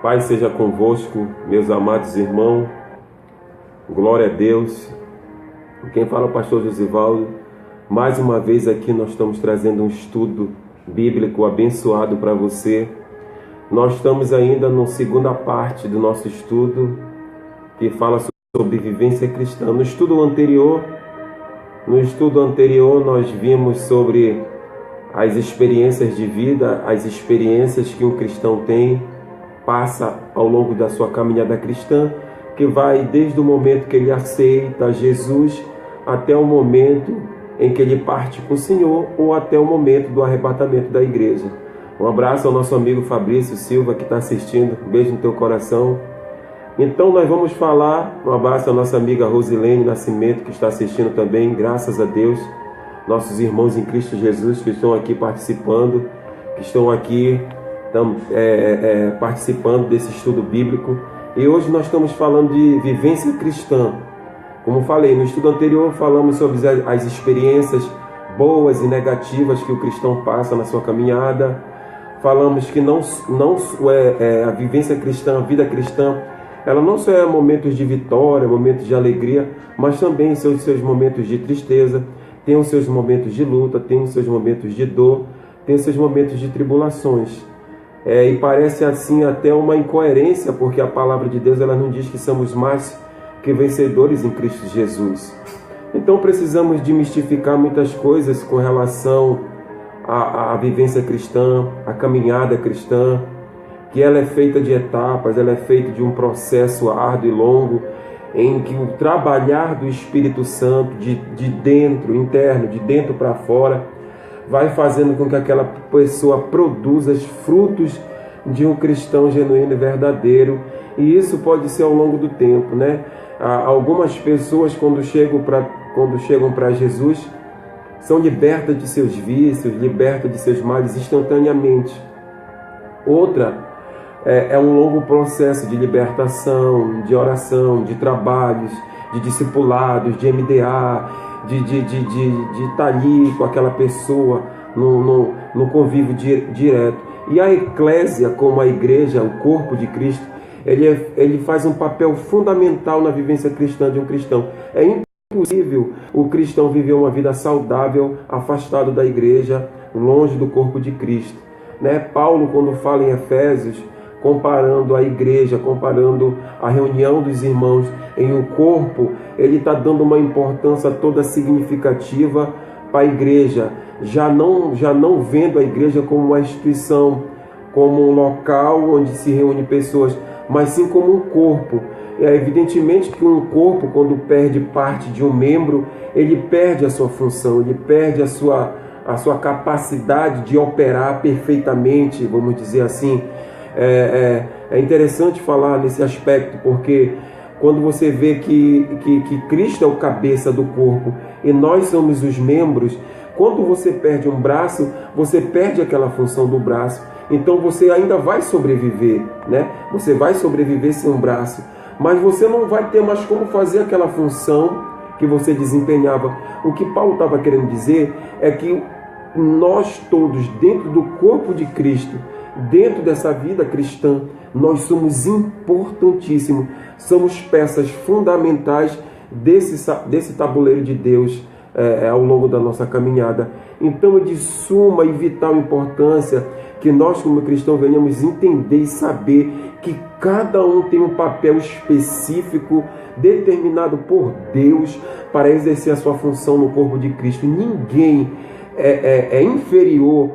Paz seja convosco, meus amados irmãos. Glória a Deus. Quem fala é o pastor Josivaldo. Mais uma vez aqui nós estamos trazendo um estudo bíblico abençoado para você. Nós estamos ainda na segunda parte do nosso estudo, que fala sobre vivência cristã. No estudo anterior nós vimos sobre as experiências de vida, as experiências que um cristão passa ao longo da sua caminhada cristã, que vai desde o momento que ele aceita Jesus até o momento em que ele parte com o Senhor, ou até o momento do arrebatamento da igreja. Um abraço ao nosso amigo Fabrício Silva, que está assistindo. Um beijo no teu coração. Então nós vamos falar, um abraço à nossa amiga Rosilene Nascimento, que está assistindo também, graças a Deus. Nossos irmãos em Cristo Jesus que estão aqui participando, que estão aqui participando desse estudo bíblico. E hoje nós estamos falando de vivência cristã. Como falei, no estudo anterior falamos sobre as experiências boas e negativas que o cristão passa na sua caminhada. Falamos que a vivência cristã, a vida cristã, ela não só é momentos de vitória, momentos de alegria, mas também seus momentos de tristeza, tem os seus momentos de luta, tem os seus momentos de dor, tem os seus momentos de tribulações. E parece assim até uma incoerência, porque a palavra de Deus ela não diz que somos mais que vencedores em Cristo Jesus. Então precisamos demistificar muitas coisas com relação à vivência cristã, à caminhada cristã, que ela é feita de etapas, ela é feita de um processo árduo e longo, em que o trabalhar do Espírito Santo, de dentro, interno, de dentro para fora, vai fazendo com que aquela pessoa produza os frutos de um cristão genuíno e verdadeiro. E isso pode ser ao longo do tempo, né? Algumas pessoas, quando chegam para Jesus, são libertas de seus vícios, libertas de seus males instantaneamente. Outra é um longo processo de libertação, de oração, de trabalhos, de discipulados, de MDA, de estar ali com aquela pessoa no convívio direto. E a eclésia, como a igreja, o corpo de Cristo, ele faz um papel fundamental na vivência cristã de um cristão. É impossível o cristão viver uma vida saudável, afastado da igreja, longe do corpo de Cristo, né? Paulo, quando fala em Efésios, comparando a igreja, comparando a reunião dos irmãos em um corpo, ele está dando uma importância toda significativa para a igreja, já não vendo a igreja como uma instituição, como um local onde se reúne pessoas, mas sim como um corpo. É evidentemente que um corpo, quando perde parte de um membro, ele perde a sua função, ele perde a sua capacidade de operar perfeitamente, vamos dizer assim. É interessante falar nesse aspecto, porque quando você vê que Cristo é o cabeça do corpo e nós somos os membros, quando você perde um braço, você perde aquela função do braço. Então você ainda vai sobreviver, né? Você vai sobreviver sem um braço, mas você não vai ter mais como fazer aquela função que você desempenhava. O que Paulo estava querendo dizer é que nós todos, dentro do corpo de Cristo, dentro dessa vida cristã, nós somos importantíssimos, somos peças fundamentais desse tabuleiro de Deus ao longo da nossa caminhada. Então é de suma e vital importância que nós como cristãos venhamos entender e saber que cada um tem um papel específico determinado por Deus para exercer a sua função no corpo de Cristo. Ninguém é inferior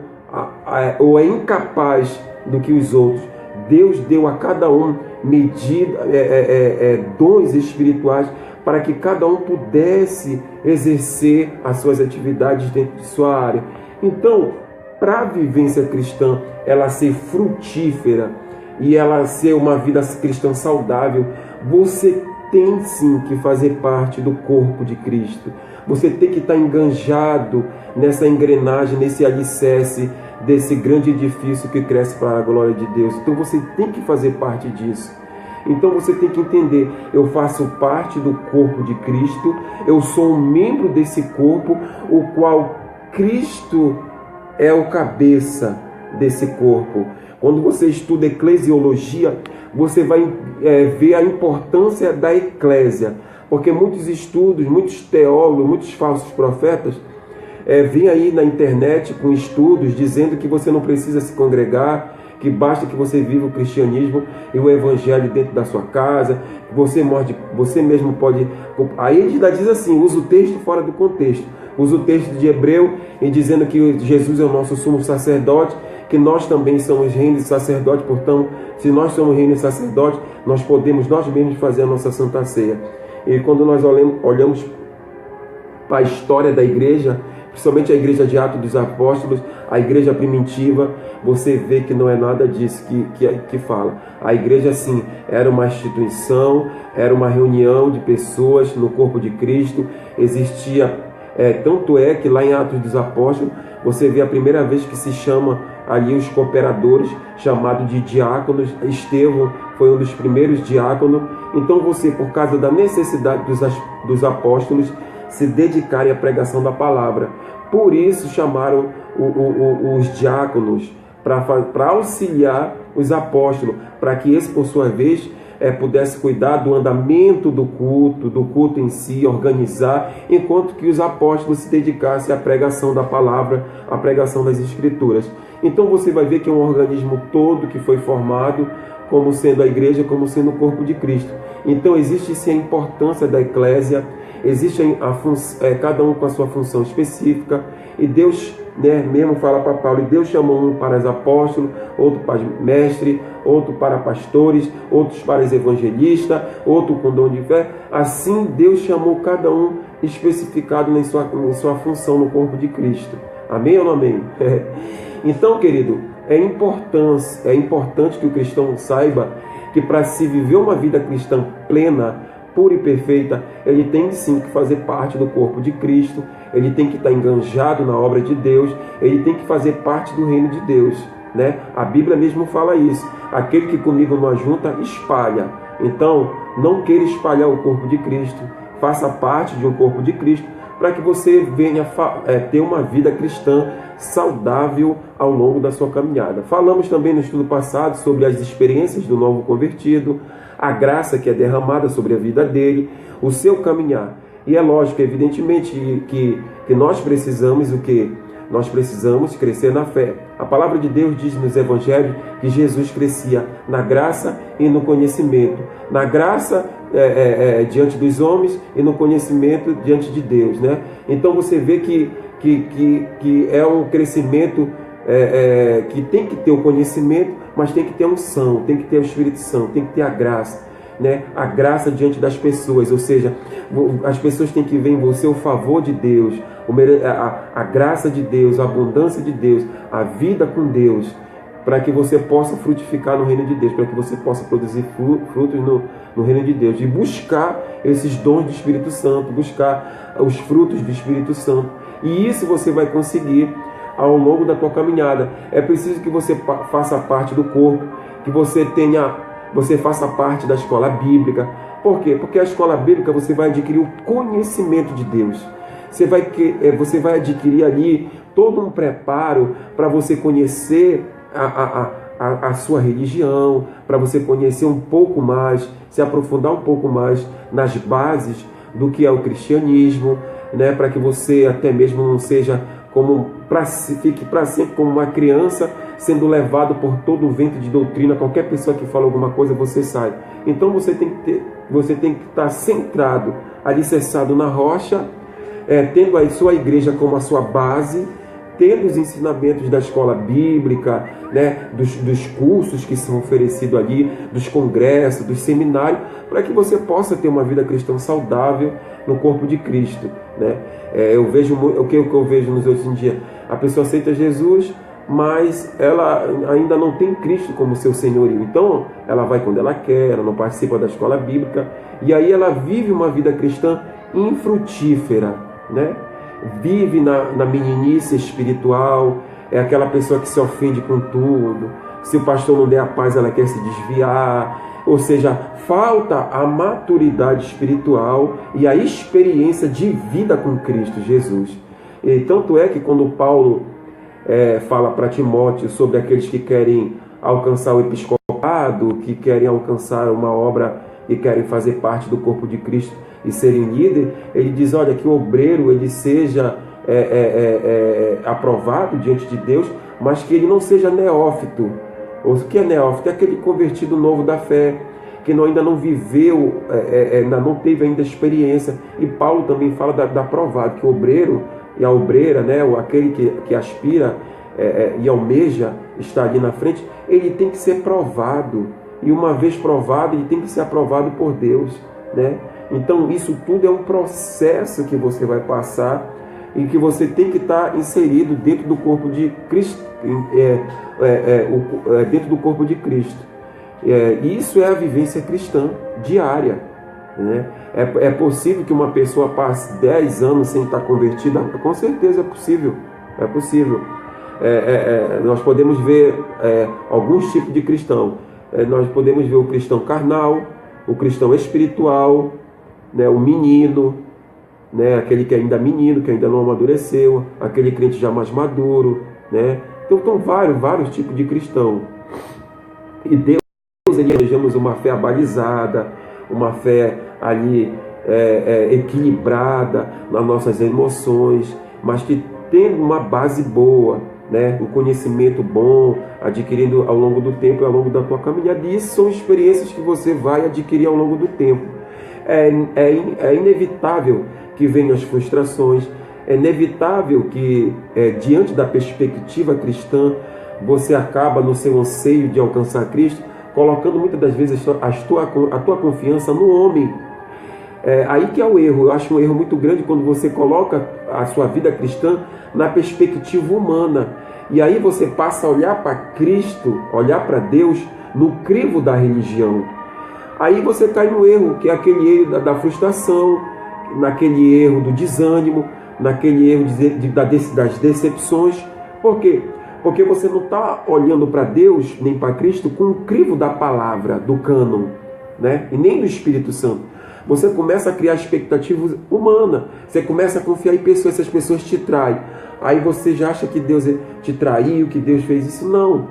ou é incapaz do que os outros. Deus deu a cada um dons espirituais para que cada um pudesse exercer as suas atividades dentro de sua área. Então, para a vivência cristã ela ser frutífera e ela ser uma vida cristã saudável, você tem sim que fazer parte do corpo de Cristo. Você tem que estar enganjado nessa engrenagem, nesse alicerce desse grande edifício que cresce para a glória de Deus. Então você tem que fazer parte disso. Então você tem que entender, eu faço parte do corpo de Cristo, eu sou um membro desse corpo, o qual Cristo é o cabeça desse corpo. Quando você estuda eclesiologia, você vai ver a importância da eclésia, porque muitos estudos, muitos teólogos, muitos falsos profetas vêm aí na internet com estudos dizendo que você não precisa se congregar, que basta que você viva o cristianismo e o evangelho dentro da sua casa, que você mesmo pode... Aí ele ainda diz assim, usa o texto fora do contexto, usa o texto de Hebreu e dizendo que Jesus é o nosso sumo sacerdote, que nós também somos reino e sacerdote, portanto, se nós somos reino e sacerdote, nós podemos nós mesmos fazer a nossa Santa Ceia. E quando nós olhamos para a história da igreja, principalmente a igreja de Atos dos Apóstolos, a igreja primitiva, você vê que não é nada disso que fala. A igreja, sim, era uma instituição, era uma reunião de pessoas no corpo de Cristo, existia, tanto é que lá em Atos dos Apóstolos, você vê a primeira vez que se chama ali os cooperadores, chamado de diáconos. Estevão foi um dos primeiros diáconos. Então você, por causa da necessidade dos apóstolos se dedicarem à pregação da palavra, por isso chamaram os diáconos para auxiliar os apóstolos, para que esse, por sua vez, pudesse cuidar do andamento do culto em si, organizar, enquanto que os apóstolos se dedicassem à pregação da palavra, à pregação das Escrituras. Então você vai ver que é um organismo todo que foi formado como sendo a igreja, como sendo o corpo de Cristo. Então existe sim a importância da eclésia, existe cada um com a sua função específica, e Deus mesmo fala para Paulo, e Deus chamou um para os apóstolos, outro para mestre, outro para pastores, outros para os evangelistas, outro com dom de fé. Assim Deus chamou cada um especificado em sua função no corpo de Cristo. Amém ou não amém? Então, querido, é importante que o cristão saiba que para se viver uma vida cristã plena, pura e perfeita, ele tem sim que fazer parte do corpo de Cristo, ele tem que estar enganjado na obra de Deus, ele tem que fazer parte do reino de Deus, né? A Bíblia mesmo fala isso, aquele que comigo não ajunta, espalha. Então, não queira espalhar o corpo de Cristo, faça parte de um corpo de Cristo, para que você venha ter uma vida cristã saudável ao longo da sua caminhada. Falamos também no estudo passado sobre as experiências do novo convertido, a graça que é derramada sobre a vida dele, o seu caminhar. E é lógico, evidentemente, que nós precisamos o quê? Nós precisamos crescer na fé. A palavra de Deus diz nos evangelhos que Jesus crescia na graça e no conhecimento. Na graça diante dos homens e no conhecimento diante de Deus, né? Então você vê que é um crescimento que tem que ter o conhecimento, mas tem que ter a unção, tem que ter o Espírito Santo, tem que ter a graça, né? A graça diante das pessoas, ou seja, as pessoas têm que ver em você o favor de Deus, a graça de Deus, a abundância de Deus, a vida com Deus, para que você possa frutificar no reino de Deus, para que você possa produzir frutos no reino de Deus, e buscar esses dons do Espírito Santo, buscar os frutos do Espírito Santo. E isso você vai conseguir ao longo da tua caminhada. É preciso que você faça parte do corpo, que você faça parte da escola bíblica. Por quê? Porque a escola bíblica você vai adquirir o conhecimento de Deus. Você vai adquirir ali todo um preparo para você conhecer a sua religião, para você conhecer um pouco mais, se aprofundar um pouco mais nas bases do que é o cristianismo, né? Para que você até mesmo não seja fique para sempre como uma criança sendo levado por todo o vento de doutrina. Qualquer pessoa que fala alguma coisa, você sai. Então você tem que estar centrado, alicerçado na rocha, tendo a sua igreja como a sua base, tendo os ensinamentos da escola bíblica, né, dos cursos que são oferecidos ali, dos congressos, dos seminários, para que você possa ter uma vida cristã saudável no corpo de Cristo, né? Eu vejo o que eu vejo nos outros dias, a pessoa aceita Jesus, mas ela ainda não tem Cristo como seu senhorio. Então ela vai quando ela quer, ela não participa da escola bíblica, e aí ela vive uma vida cristã infrutífera, né? Vive na meninice espiritual, é aquela pessoa que se ofende com tudo. Se o pastor não der a paz, ela quer se desviar. Ou seja, falta a maturidade espiritual e a experiência de vida com Cristo Jesus. E tanto é que quando Paulo fala para Timóteo sobre aqueles que querem alcançar o episcopado, que querem alcançar uma obra e querem fazer parte do corpo de Cristo e serem líder, ele diz, olha, que o obreiro ele seja aprovado diante de Deus, mas que ele não seja neófito. O que é neófito? É aquele convertido novo da fé, que ainda não viveu, não teve ainda experiência. E Paulo também fala da aprovado, que o obreiro e a obreira, né, aquele que aspira e almeja estar ali na frente, ele tem que ser provado. E uma vez provado, ele tem que ser aprovado por Deus, né? Então isso tudo é um processo que você vai passar e que você tem que estar inserido dentro do corpo de Cristo, dentro do corpo de Cristo. Isso é a vivência cristã diária, né? É possível que uma pessoa passe 10 anos sem estar convertida? Com certeza é possível. É possível. Nós podemos ver alguns tipos de cristão. Nós podemos ver o cristão carnal, o cristão espiritual, né, o menino, né, aquele que ainda é menino, que ainda não amadureceu, aquele crente já mais maduro, né? Então são vários tipos de cristão. E Deus, ele desejamos uma fé abalizada, uma fé ali equilibrada nas nossas emoções, mas que tem uma base boa, né? Um conhecimento bom, adquirindo ao longo do tempo e ao longo da tua caminhada. E isso são experiências que você vai adquirir ao longo do tempo. É inevitável que venham as frustrações, é inevitável que, diante da perspectiva cristã, você acaba no seu anseio de alcançar Cristo, colocando muitas das vezes a tua confiança no homem. Aí que é o erro. Eu acho um erro muito grande quando você coloca a sua vida cristã na perspectiva humana. E aí você passa a olhar para Cristo, olhar para Deus no crivo da religião. Aí você cai no erro, que é aquele erro da frustração, naquele erro do desânimo, naquele erro das decepções. Por quê? Porque você não está olhando para Deus, nem para Cristo, com o crivo da palavra, do cânon, né? E nem do Espírito Santo. Você começa a criar expectativas humanas. Você começa a confiar em pessoas, essas pessoas te traem. Aí você já acha que Deus te traiu, que Deus fez isso. Não,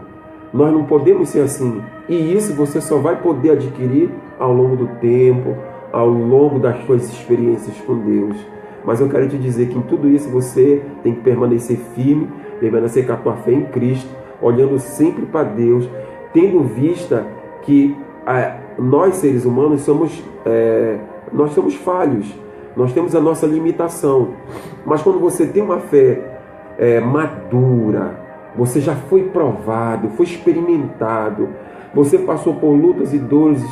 nós não podemos ser assim. E isso você só vai poder adquirir ao longo do tempo, ao longo das suas experiências com Deus. Mas eu quero te dizer que em tudo isso você tem que permanecer firme, permanecer com a tua fé em Cristo, olhando sempre para Deus, tendo vista que nós seres humanos nós somos falhos, nós temos a nossa limitação. Mas quando você tem uma fé madura, você já foi provado, foi experimentado, você passou por lutas e dores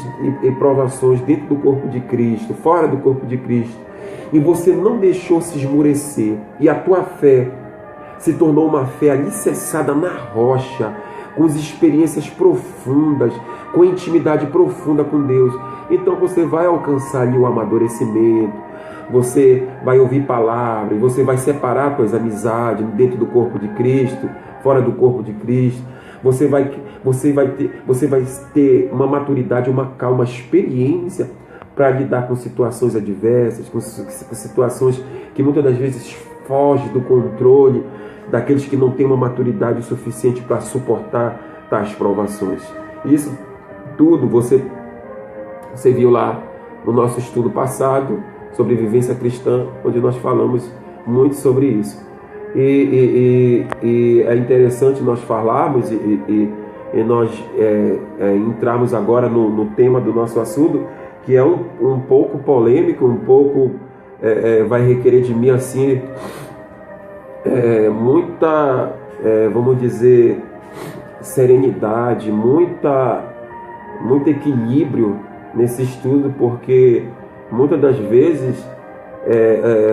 e provações dentro do corpo de Cristo, fora do corpo de Cristo, e você não deixou se esmurecer, e a tua fé se tornou uma fé alicerçada na rocha, com as experiências profundas, com intimidade profunda com Deus. Então você vai alcançar ali o amadurecimento, você vai ouvir palavras, você vai separar suas amizades dentro do corpo de Cristo, fora do corpo de Cristo. Você vai ter uma maturidade, uma calma, uma experiência para lidar com situações adversas, com situações que muitas das vezes fogem do controle daqueles que não têm uma maturidade suficiente para suportar tais provações. Isso tudo você viu lá no nosso estudo passado sobre vivência cristã, onde nós falamos muito sobre isso. E é interessante nós falarmos e nós entrarmos agora no tema do nosso assunto, que é um pouco polêmico, um pouco vai requerer de mim assim muita, vamos dizer, serenidade, muito equilíbrio nesse estudo, porque muitas das vezes,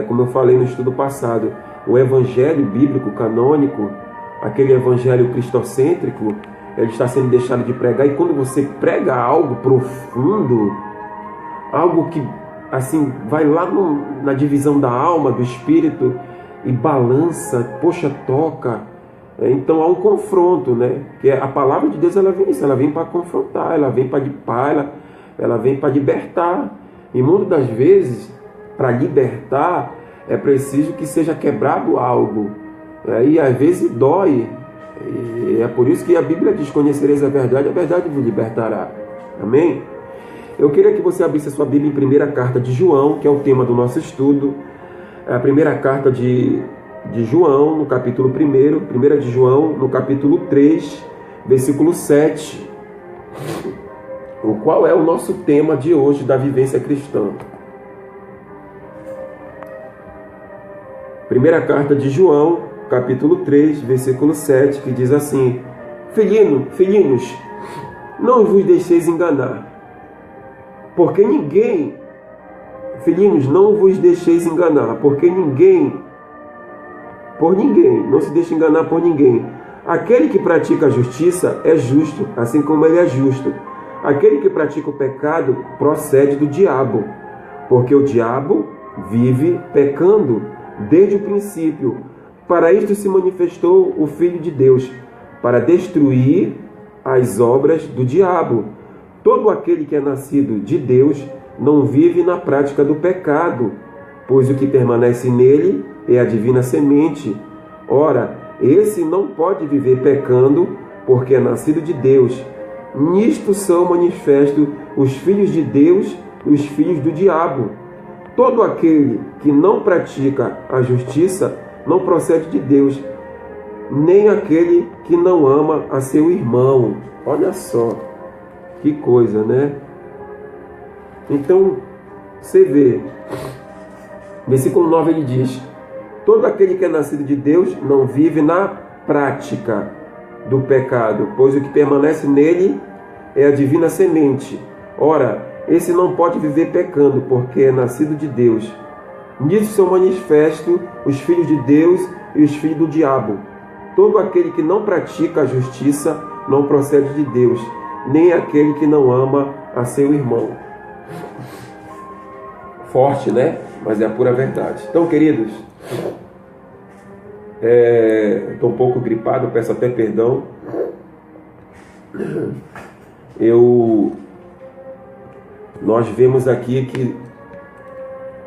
como eu falei no estudo passado, o evangelho bíblico canônico, aquele evangelho cristocêntrico, ele está sendo deixado de pregar. E quando você prega algo profundo, algo que assim vai lá na divisão da alma, do espírito, e balança, poxa, toca, então há um confronto, né? Que a palavra de Deus, ela vem isso, ela vem para confrontar, ela vem para ela vem para libertar. E muitas das vezes, para libertar, é preciso que seja quebrado algo. E às vezes dói, E é por isso que a Bíblia diz: conhecereis a verdade vos libertará. Amém? Eu queria que você abrisse a sua Bíblia em primeira carta de João, que é o tema do nosso estudo. A primeira carta de João, no capítulo 1, primeira de João, no capítulo 3, versículo 7, o qual é o nosso tema de hoje da vivência cristã. Primeira carta de João, capítulo 3, versículo 7, que diz assim: Filhinhos, não vos deixeis enganar, porque ninguém... Filhinhos, não vos deixeis enganar, porque não se deixe enganar por ninguém. Aquele que pratica a justiça é justo, assim como ele é justo. Aquele que pratica o pecado procede do diabo, porque o diabo vive pecando desde o princípio. Para isto se manifestou o Filho de Deus, para destruir as obras do diabo. Todo aquele que é nascido de Deus não vive na prática do pecado, pois o que permanece nele é a divina semente. Ora, esse não pode viver pecando, porque é nascido de Deus. Nisto são manifestos os filhos de Deus e os filhos do diabo. Todo aquele que não pratica a justiça não procede de Deus, nem aquele que não ama a seu irmão. Olha só, que coisa, né? Então, você vê, versículo 9 ele diz: todo aquele que é nascido de Deus não vive na prática do pecado, pois o que permanece nele é a divina semente. Ora, esse não pode viver pecando, porque é nascido de Deus. Nisso são manifestos os filhos de Deus e os filhos do diabo. Todo aquele que não pratica a justiça não procede de Deus, nem aquele que não ama a seu irmão. Forte, né? Mas é a pura verdade. Então, queridos, estou um pouco gripado, peço até perdão. Nós vemos aqui que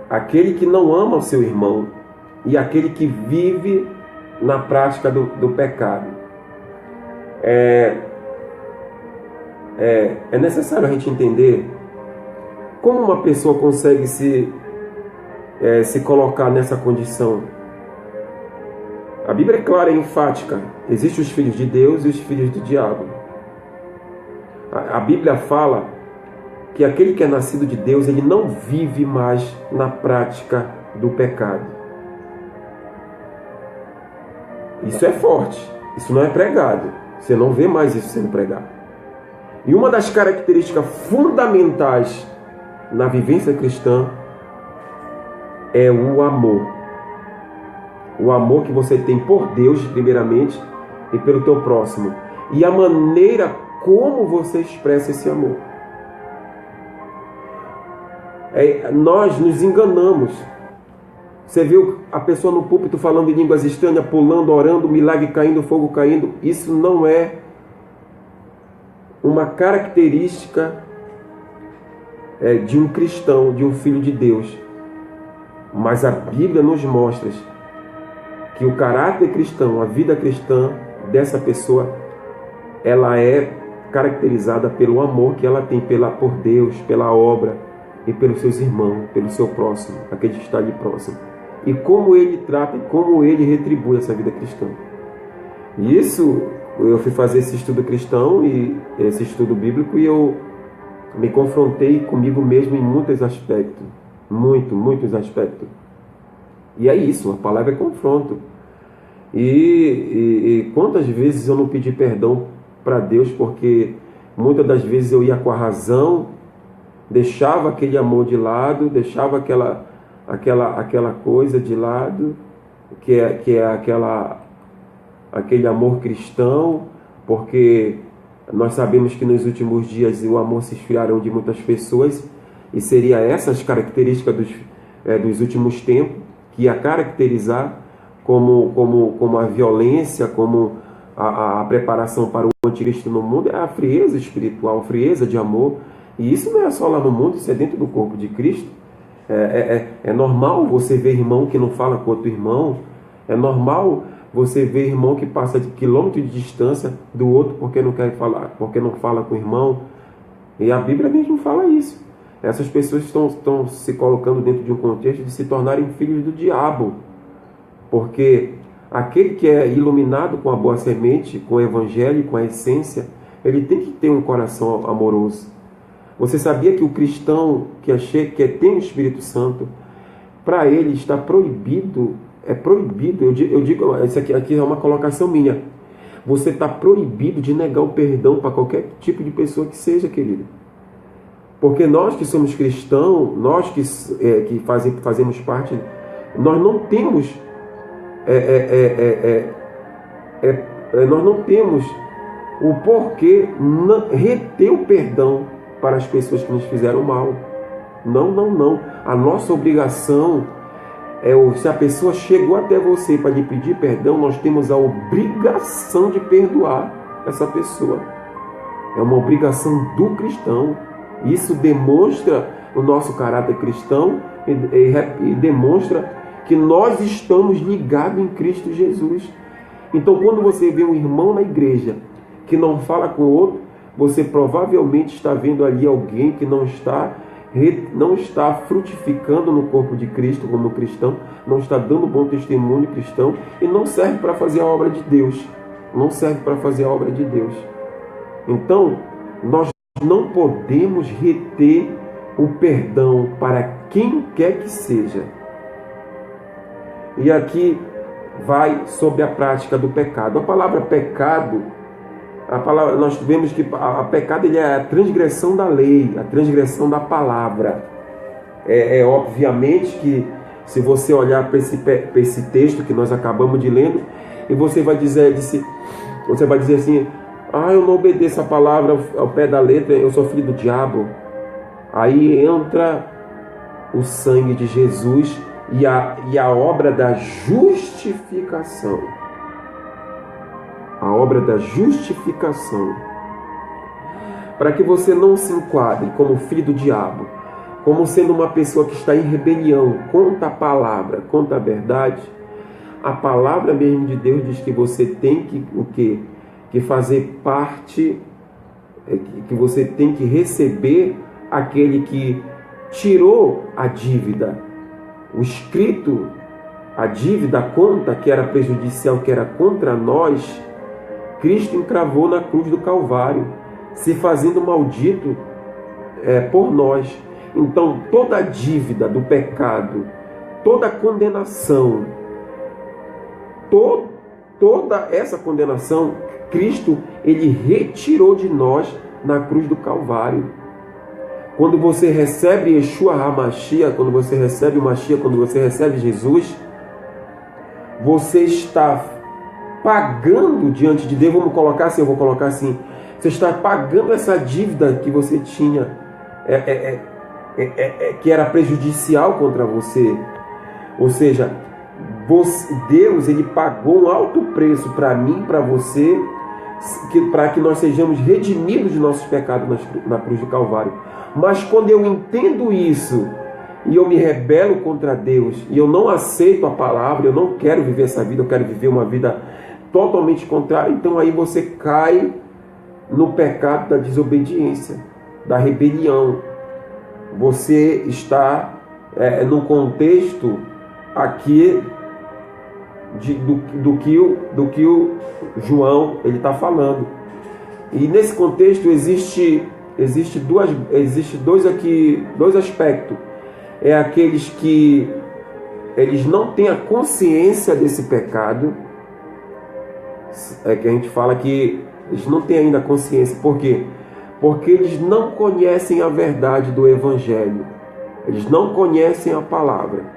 aquele que não ama o seu irmão e aquele que vive na prática do pecado, é necessário a gente entender como uma pessoa consegue se colocar nessa condição. A Bíblia é clara e enfática: existem os filhos de Deus e os filhos do diabo. A Bíblia fala que aquele que é nascido de Deus, ele não vive mais na prática do pecado. Isso é forte, isso não é pregado. Você não vê mais isso sendo pregado. E uma das características fundamentais na vivência cristã é o amor. O amor que você tem por Deus, primeiramente, e pelo teu próximo. E a maneira como você expressa esse amor. Nós nos enganamos. Você viu a pessoa no púlpito falando em línguas estranhas, pulando, orando, milagre caindo, fogo caindo. Isso não é uma característica de um cristão, de um filho de Deus. Mas a Bíblia nos mostra que o caráter cristão, a vida cristã dessa pessoa, ela é caracterizada pelo amor que ela tem por Deus, pela obra e pelos seus irmãos, pelo seu próximo, aquele que está ali próximo. E como ele trata e como ele retribui essa vida cristã. E isso, eu fui fazer esse estudo cristão e esse estudo bíblico, e eu me confrontei comigo mesmo em muitos aspectos. Muitos aspectos. E é isso, a palavra é confronto. E quantas vezes eu não pedi perdão para Deus, porque muitas das vezes eu ia com a razão, deixava aquele amor de lado, deixava aquela coisa de lado, que é aquele amor cristão, porque nós sabemos que nos últimos dias o amor se esfriarão de muitas pessoas, e seria essas características dos últimos tempos que ia caracterizar como a violência, como a preparação para o anticristo no mundo, é a frieza espiritual, a frieza de amor. E isso não é só lá no mundo, isso é dentro do corpo de Cristo. É normal você ver irmão que não fala com outro irmão. É normal Você vê irmão que passa de quilômetro de distância do outro porque não quer falar, porque não fala com o irmão. E a Bíblia mesmo fala isso. Essas pessoas estão se colocando dentro de um contexto de se tornarem filhos do diabo. Porque aquele que é iluminado com a boa semente, com o evangelho, com a essência, ele tem que ter um coração amoroso. Você sabia que o cristão que tem o Espírito Santo, para ele está proibido, é proibido, eu digo, isso aqui é uma colocação minha, você está proibido de negar o perdão para qualquer tipo de pessoa que seja, querido. Porque nós que somos cristãos, nós que fazemos parte, nós não temos nós não temos o porquê reter o perdão para as pessoas que nos fizeram mal. Não. A nossa obrigação se a pessoa chegou até você para lhe pedir perdão, nós temos a obrigação de perdoar essa pessoa. É uma obrigação do cristão. Isso demonstra o nosso caráter cristão e demonstra que nós estamos ligados em Cristo Jesus. Então, quando você vê um irmão na igreja que não fala com o outro, você provavelmente está vendo ali alguém que não está frutificando no corpo de Cristo como cristão, não está dando bom testemunho cristão e não serve para fazer a obra de Deus. Não serve para fazer a obra de Deus. Então, nós não podemos reter o perdão para quem quer que seja. E aqui vai sobre a prática do pecado. A palavra pecado, nós vemos que a pecado ele é a transgressão da lei, a transgressão da palavra. Obviamente que se você olhar para esse texto que nós acabamos de ler, e você vai dizer assim, eu não obedeço a palavra ao pé da letra, eu sou filho do diabo. Aí entra o sangue de Jesus e a obra da justificação. A obra da justificação. Para que você não se enquadre como filho do diabo, como sendo uma pessoa que está em rebelião contra a palavra, contra a verdade, a palavra mesmo de Deus diz que você tem que fazer parte, que você tem que receber aquele que tirou a dívida, o escrito, a dívida, a conta que era prejudicial, que era contra nós, Cristo encravou na cruz do Calvário, se fazendo maldito por nós. Então toda a dívida do pecado, toda a condenação, toda essa condenação, Cristo, ele retirou de nós na cruz do Calvário. Quando você recebe Yeshua HaMashiach, quando você recebe o Mashiach, quando você recebe Jesus, você está pagando diante de Deus, eu vou colocar assim, você está pagando essa dívida que você tinha, que era prejudicial contra você. Ou seja, Deus, ele pagou um alto preço para mim, para você, para que nós sejamos redimidos de nossos pecados na cruz do Calvário. Mas quando eu entendo isso e eu me rebelo contra Deus e eu não aceito a palavra, eu não quero viver essa vida, eu quero viver uma vida totalmente contrária, então aí você cai no pecado da desobediência, da rebelião. Você está no contexto aqui do que o João ele está falando. E nesse contexto existe dois aspectos. Aqueles que eles não têm a consciência desse pecado, que a gente fala que eles não têm ainda consciência. Por quê? Porque eles não conhecem a verdade do Evangelho, eles não conhecem a palavra.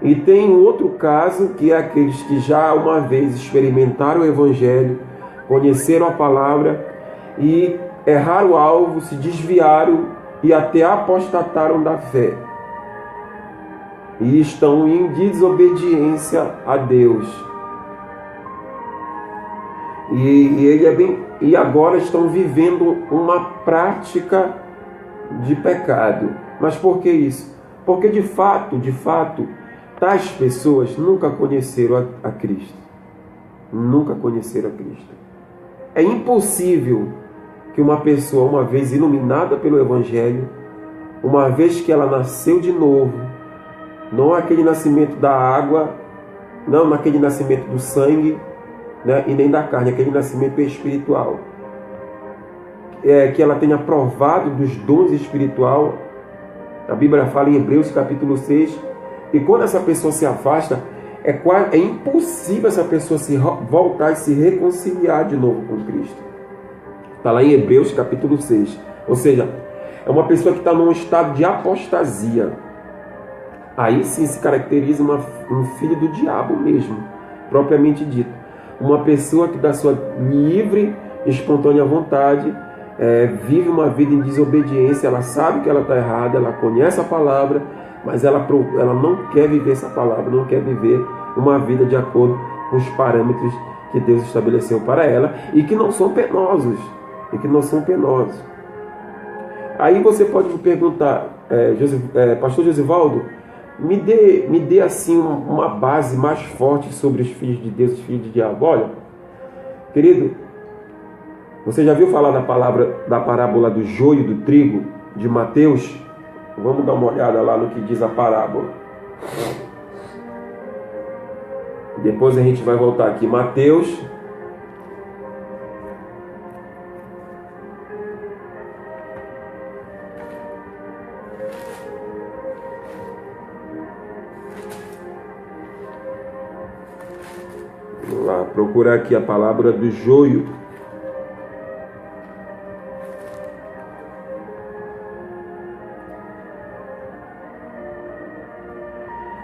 E tem outro caso, que é aqueles que já uma vez experimentaram o Evangelho, conheceram a palavra e erraram o alvo, se desviaram e até apostataram da fé. E estão em desobediência a Deus. E agora estão vivendo uma prática de pecado. Mas por que isso? Porque de fato, tais pessoas nunca conheceram a Cristo. nunca conheceram a Cristo. É impossível que uma pessoa, uma vez iluminada pelo Evangelho, uma vez que ela nasceu de novo, não aquele nascimento da água, não naquele nascimento do sangue, né, e nem da carne, aquele nascimento espiritual, que ela tenha provado dos dons espirituais. A Bíblia fala em Hebreus capítulo 6, e quando essa pessoa se afasta, é impossível essa pessoa se voltar e se reconciliar de novo com Cristo. Está lá em Hebreus capítulo 6. Ou seja, é uma pessoa que está num estado de apostasia. Aí sim se caracteriza um filho do diabo mesmo, propriamente dito. Uma pessoa que da sua livre, espontânea vontade, vive uma vida em desobediência. Ela sabe que ela está errada, ela conhece a palavra, mas ela não quer viver essa palavra, não quer viver uma vida de acordo com os parâmetros que Deus estabeleceu para ela e que não são penosos. Aí você pode me perguntar, Pastor Josivaldo, me dê assim uma base mais forte sobre os filhos de Deus e os filhos do diabo. Olha, querido, você já viu falar da parábola do joio e do trigo de Mateus? Vamos dar uma olhada lá no que diz a parábola. Depois a gente vai voltar aqui. Mateus. Vamos lá, procurar aqui a palavra do joio.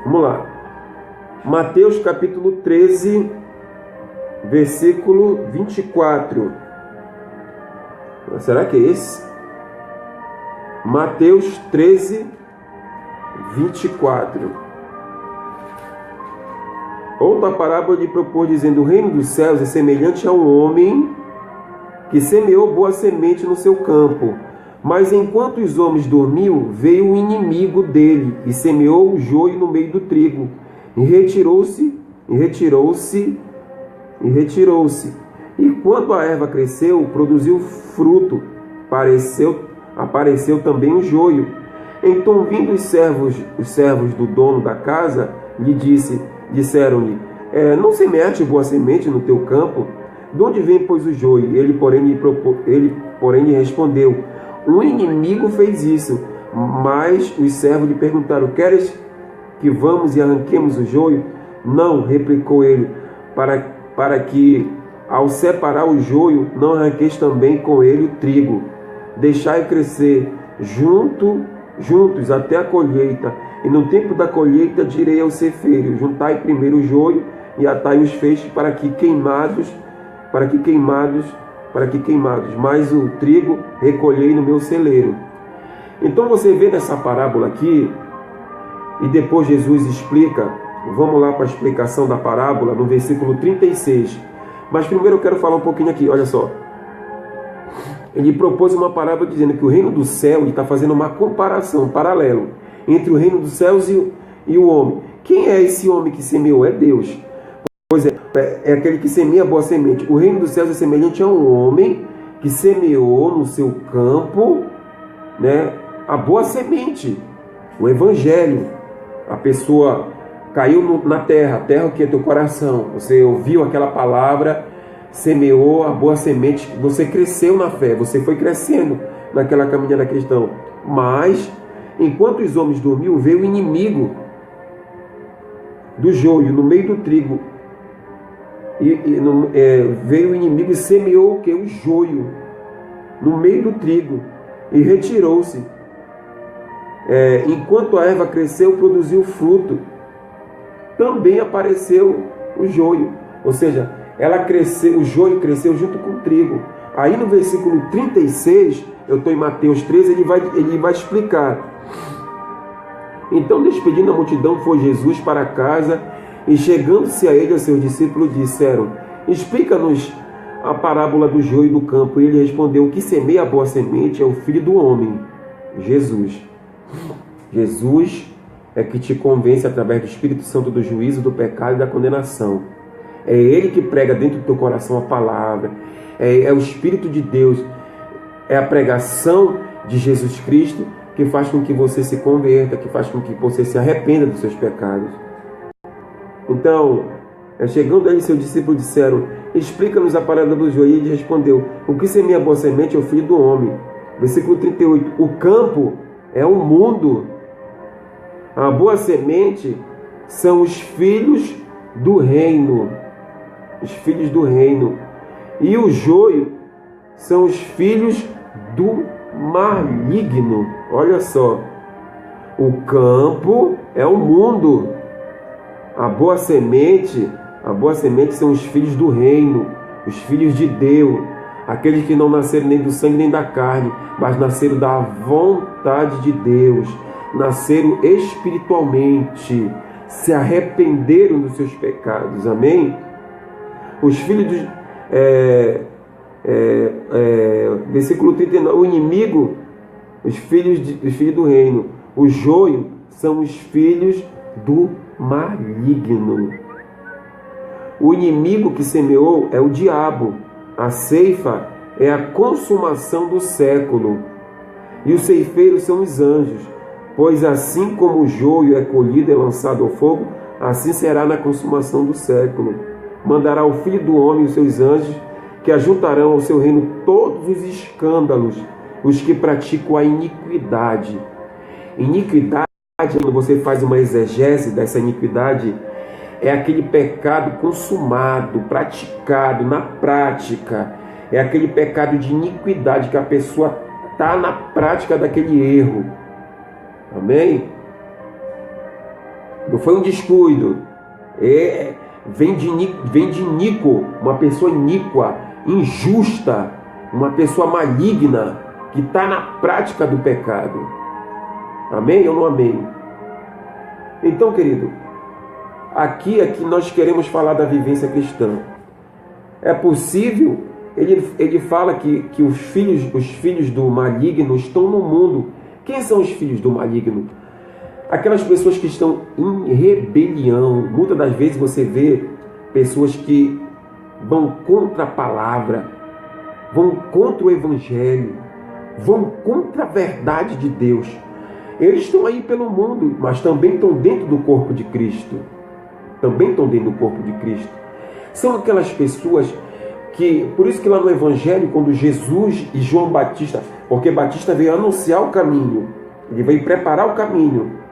Vamos lá. Mateus capítulo 13, versículo 24. Será que é esse? Mateus 13, 24. Outra parábola lhe propôs, dizendo: o reino dos céus é semelhante a um homem que semeou boa semente no seu campo. Mas enquanto os homens dormiam, veio o inimigo dele e semeou o joio no meio do trigo. E retirou-se. E quando a erva cresceu, produziu fruto, apareceu também o joio. Então, vindo os servos do dono da casa, disseram-lhe: não semeaste boa semente no teu campo? De onde vem, pois, o joio? Ele, porém, lhe respondeu: um inimigo fez isso. Mas os servos lhe perguntaram: queres que vamos e arranquemos o joio? Não, replicou ele, para que, ao separar o joio, não arranqueis também com ele o trigo. Deixai crescer juntos até a colheita, e no tempo da colheita direi aos ceifeiros: juntai primeiro o joio e atai os feixes para que queimados, mas o trigo recolhei no meu celeiro. Então você vê nessa parábola aqui, e depois Jesus explica. Vamos lá para a explicação da parábola no versículo 36. Mas primeiro eu quero falar um pouquinho aqui, olha só. Ele propôs uma parábola dizendo que o reino do céu, ele está fazendo uma comparação, um paralelo entre o reino dos céus e o homem. Quem é esse homem que semeou? É Deus. Pois é aquele que semeia a boa semente. O reino dos céus é semelhante a um homem que semeou no seu campo, né, a boa semente, o evangelho. A pessoa caiu na terra, a terra que é teu coração. Você ouviu aquela palavra, semeou a boa semente, você cresceu na fé, você foi crescendo naquela caminhada cristã. Mas, enquanto os homens dormiam, veio o inimigo do joio no meio do trigo. Veio o inimigo e semeou o que? O joio no meio do trigo e retirou-se. Enquanto a erva cresceu, produziu fruto. Também apareceu o joio, ou seja, o joio cresceu junto com o trigo. Aí no versículo 36, eu estou em Mateus 13, ele vai explicar. Então, despedindo a multidão, foi Jesus para casa, e chegando-se a ele, aos seus discípulos, disseram: explica-nos a parábola do joio do campo. E ele respondeu: o que semeia a boa semente é o Filho do Homem, Jesus. Jesus é que te convence através do Espírito Santo do juízo, do pecado e da condenação. É Ele que prega dentro do teu coração a palavra. É o Espírito de Deus. É a pregação de Jesus Cristo que faz com que você se converta, que faz com que você se arrependa dos seus pecados. Então, chegando aí, seus discípulos disseram: explica-nos a parábola do joio. E ele respondeu: o que semeia a boa semente é o Filho do Homem. Versículo 38. O campo é o mundo. A boa semente são os filhos do reino. Os filhos do reino. E o joio são os filhos do maligno. Olha só. O campo é o mundo. A boa semente são os filhos do reino, os filhos de Deus, aqueles que não nasceram nem do sangue nem da carne, mas nasceram da vontade de Deus, nasceram espiritualmente, se arrependeram dos seus pecados. Amém? Os filhos dos... versículo 39, o inimigo, os filhos do reino, o joio são os filhos do maligno. O inimigo que semeou é o diabo. A ceifa é a consumação do século. E os ceifeiros são os anjos. Pois assim como o joio é colhido e lançado ao fogo, assim será na consumação do século. Mandará o Filho do Homem e os seus anjos, que ajuntarão ao seu reino todos os escândalos, os que praticam a iniquidade. Iniquidade, quando você faz uma exegese dessa iniquidade, é aquele pecado consumado, praticado na prática. É aquele pecado de iniquidade que a pessoa está na prática daquele erro. Amém? Não foi um descuido. Vem de iníquo, uma pessoa iníqua, injusta, uma pessoa maligna que está na prática do pecado. Amém ou não amém? Então, querido, aqui é que nós queremos falar da vivência cristã. É possível, ele fala que os filhos do maligno estão no mundo. Quem são os filhos do maligno? Aquelas pessoas que estão em rebelião. Muitas das vezes você vê pessoas que vão contra a palavra, vão contra o evangelho, vão contra a verdade de Deus. Eles estão aí pelo mundo, mas também estão dentro do corpo de Cristo. Também estão dentro do corpo de Cristo. São aquelas pessoas que, por isso que lá no Evangelho, quando Jesus e João Batista, porque Batista veio anunciar o caminho, ele veio preparar o caminho,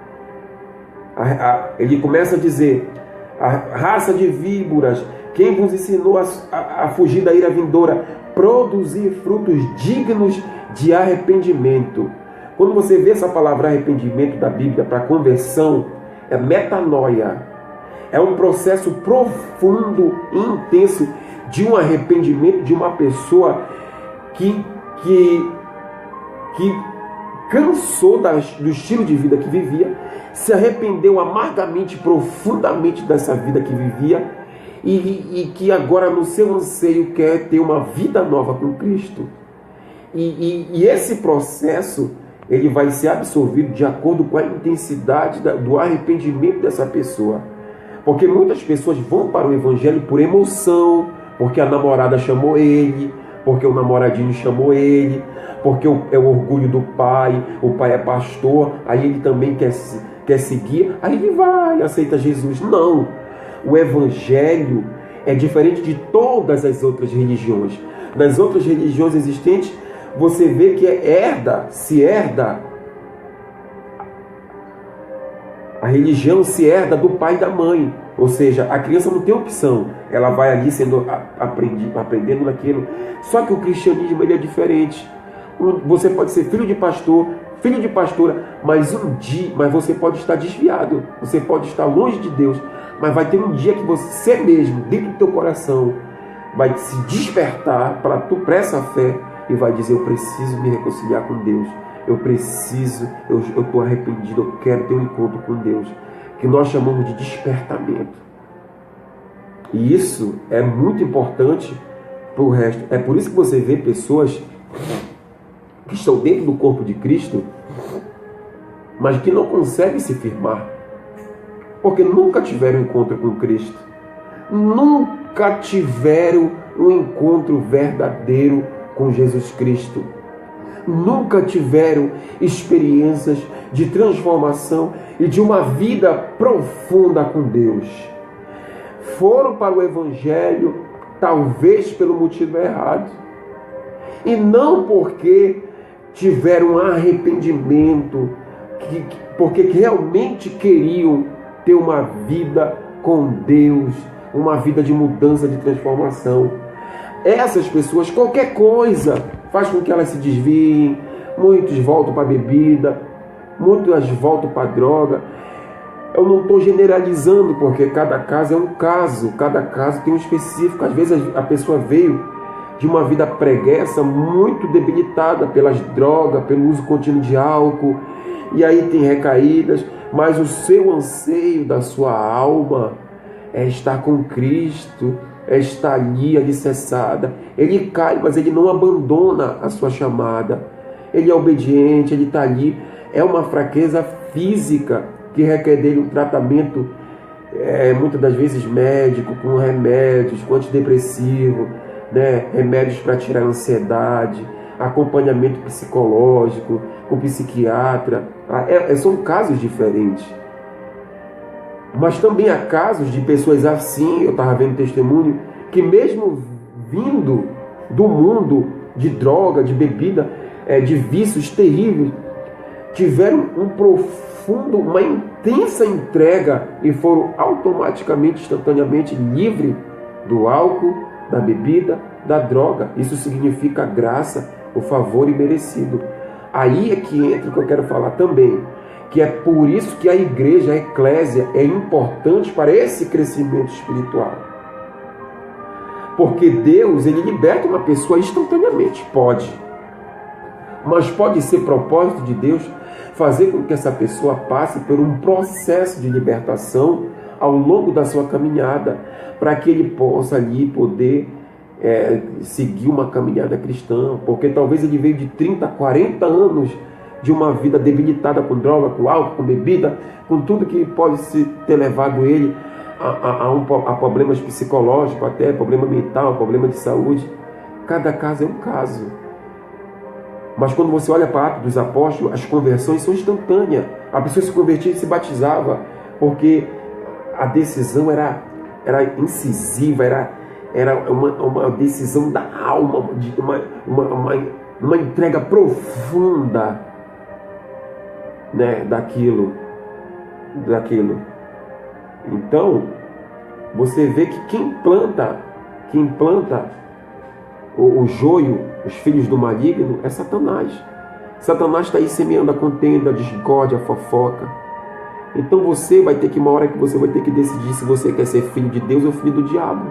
ele começa a dizer: a raça de víboras, quem vos ensinou a fugir da ira vindoura, produzir frutos dignos de arrependimento. Quando você vê essa palavra arrependimento da Bíblia para conversão, é metanoia. É um processo profundo e intenso de um arrependimento de uma pessoa que cansou do estilo de vida que vivia, se arrependeu amargamente, profundamente dessa vida que vivia e que agora no seu anseio quer ter uma vida nova com Cristo. E esse processo ele vai ser absorvido de acordo com a intensidade do arrependimento dessa pessoa. Porque muitas pessoas vão para o evangelho por emoção, porque a namorada chamou ele, porque o namoradinho chamou ele, porque é o orgulho do pai, o pai é pastor, aí ele também quer seguir, aí ele vai, aceita Jesus. Não, o evangelho é diferente de todas as outras religiões. Nas outras religiões existentes, você vê que se herda, a religião se herda do pai e da mãe. Ou seja, a criança não tem opção. Ela vai ali sendo aprendendo naquilo. Só que o cristianismo ele é diferente. Você pode ser filho de pastor, filho de pastora, mas você pode estar desviado. Você pode estar longe de Deus. Mas vai ter um dia que você mesmo, dentro do teu coração, vai se despertar para essa fé e vai dizer: eu preciso me reconciliar com Deus. Eu estou arrependido, eu quero ter um encontro com Deus, que nós chamamos de despertamento. E isso é muito importante para o resto. É por isso que você vê pessoas que estão dentro do corpo de Cristo, mas que não conseguem se firmar, porque nunca tiveram encontro com Cristo, nunca nunca tiveram um encontro verdadeiro com Jesus Cristo. Nunca tiveram experiências de transformação e de uma vida profunda com Deus. Foram para o Evangelho, talvez pelo motivo errado. E não porque tiveram arrependimento, porque realmente queriam ter uma vida com Deus, uma vida de mudança, de transformação. Essas pessoas, qualquer coisa faz com que elas se desviem. Muitos voltam para a bebida, muitas voltam para a droga. Eu não estou generalizando, porque cada caso é um caso, cada caso tem um específico. Às vezes a pessoa veio de uma vida preguiça, muito debilitada pelas drogas, pelo uso contínuo de álcool, e aí tem recaídas, mas o seu anseio da sua alma é estar com Cristo, é estar ali alicerçada. Ele cai, mas ele não abandona a sua chamada. Ele é obediente, ele está ali. É uma fraqueza física que requer dele um tratamento, muitas das vezes médico, com remédios, com antidepressivo, né? Remédios para tirar a ansiedade, acompanhamento psicológico, com psiquiatra. São casos diferentes. Mas também há casos de pessoas assim, eu estava vendo testemunho, que mesmo vindo do mundo de droga, de bebida, de vícios terríveis, tiveram uma intensa entrega e foram automaticamente, instantaneamente livres do álcool, da bebida, da droga. Isso significa graça, o favor imerecido. Aí é que entra o que eu quero falar também, que é por isso que a igreja, a eclésia, é importante para esse crescimento espiritual. Porque Deus, ele liberta uma pessoa instantaneamente, pode. Mas pode ser propósito de Deus fazer com que essa pessoa passe por um processo de libertação ao longo da sua caminhada, para que ele possa ali poder seguir uma caminhada cristã, porque talvez ele veio de 30, 40 anos de uma vida debilitada com droga, com álcool, com bebida, com tudo que pode ter levado ele a problemas psicológicos, até problema mental, problema de saúde. Cada caso é um caso. Mas quando você olha para Atos dos Apóstolos, as conversões são instantâneas. A pessoa se convertia e se batizava, porque a decisão era incisiva, era uma decisão da alma, de uma entrega profunda, né, daquilo. Então, você vê que quem planta o joio, os filhos do maligno, é Satanás. Satanás está aí semeando a contenda, a discórdia, a fofoca. Então você vai ter que, uma hora que você vai ter que decidir se você quer ser filho de Deus ou filho do diabo.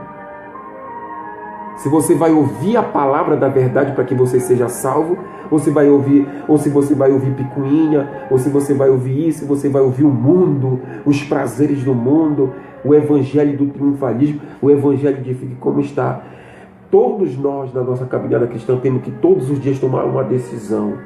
Se você vai ouvir a palavra da verdade para que você seja salvo, ou se você vai ouvir picuinha, ou se você vai ouvir isso, você vai ouvir o mundo, os prazeres do mundo, o evangelho do triunfalismo, o evangelho de fique como está. Todos nós, na nossa caminhada cristã, temos que todos os dias tomar uma decisão.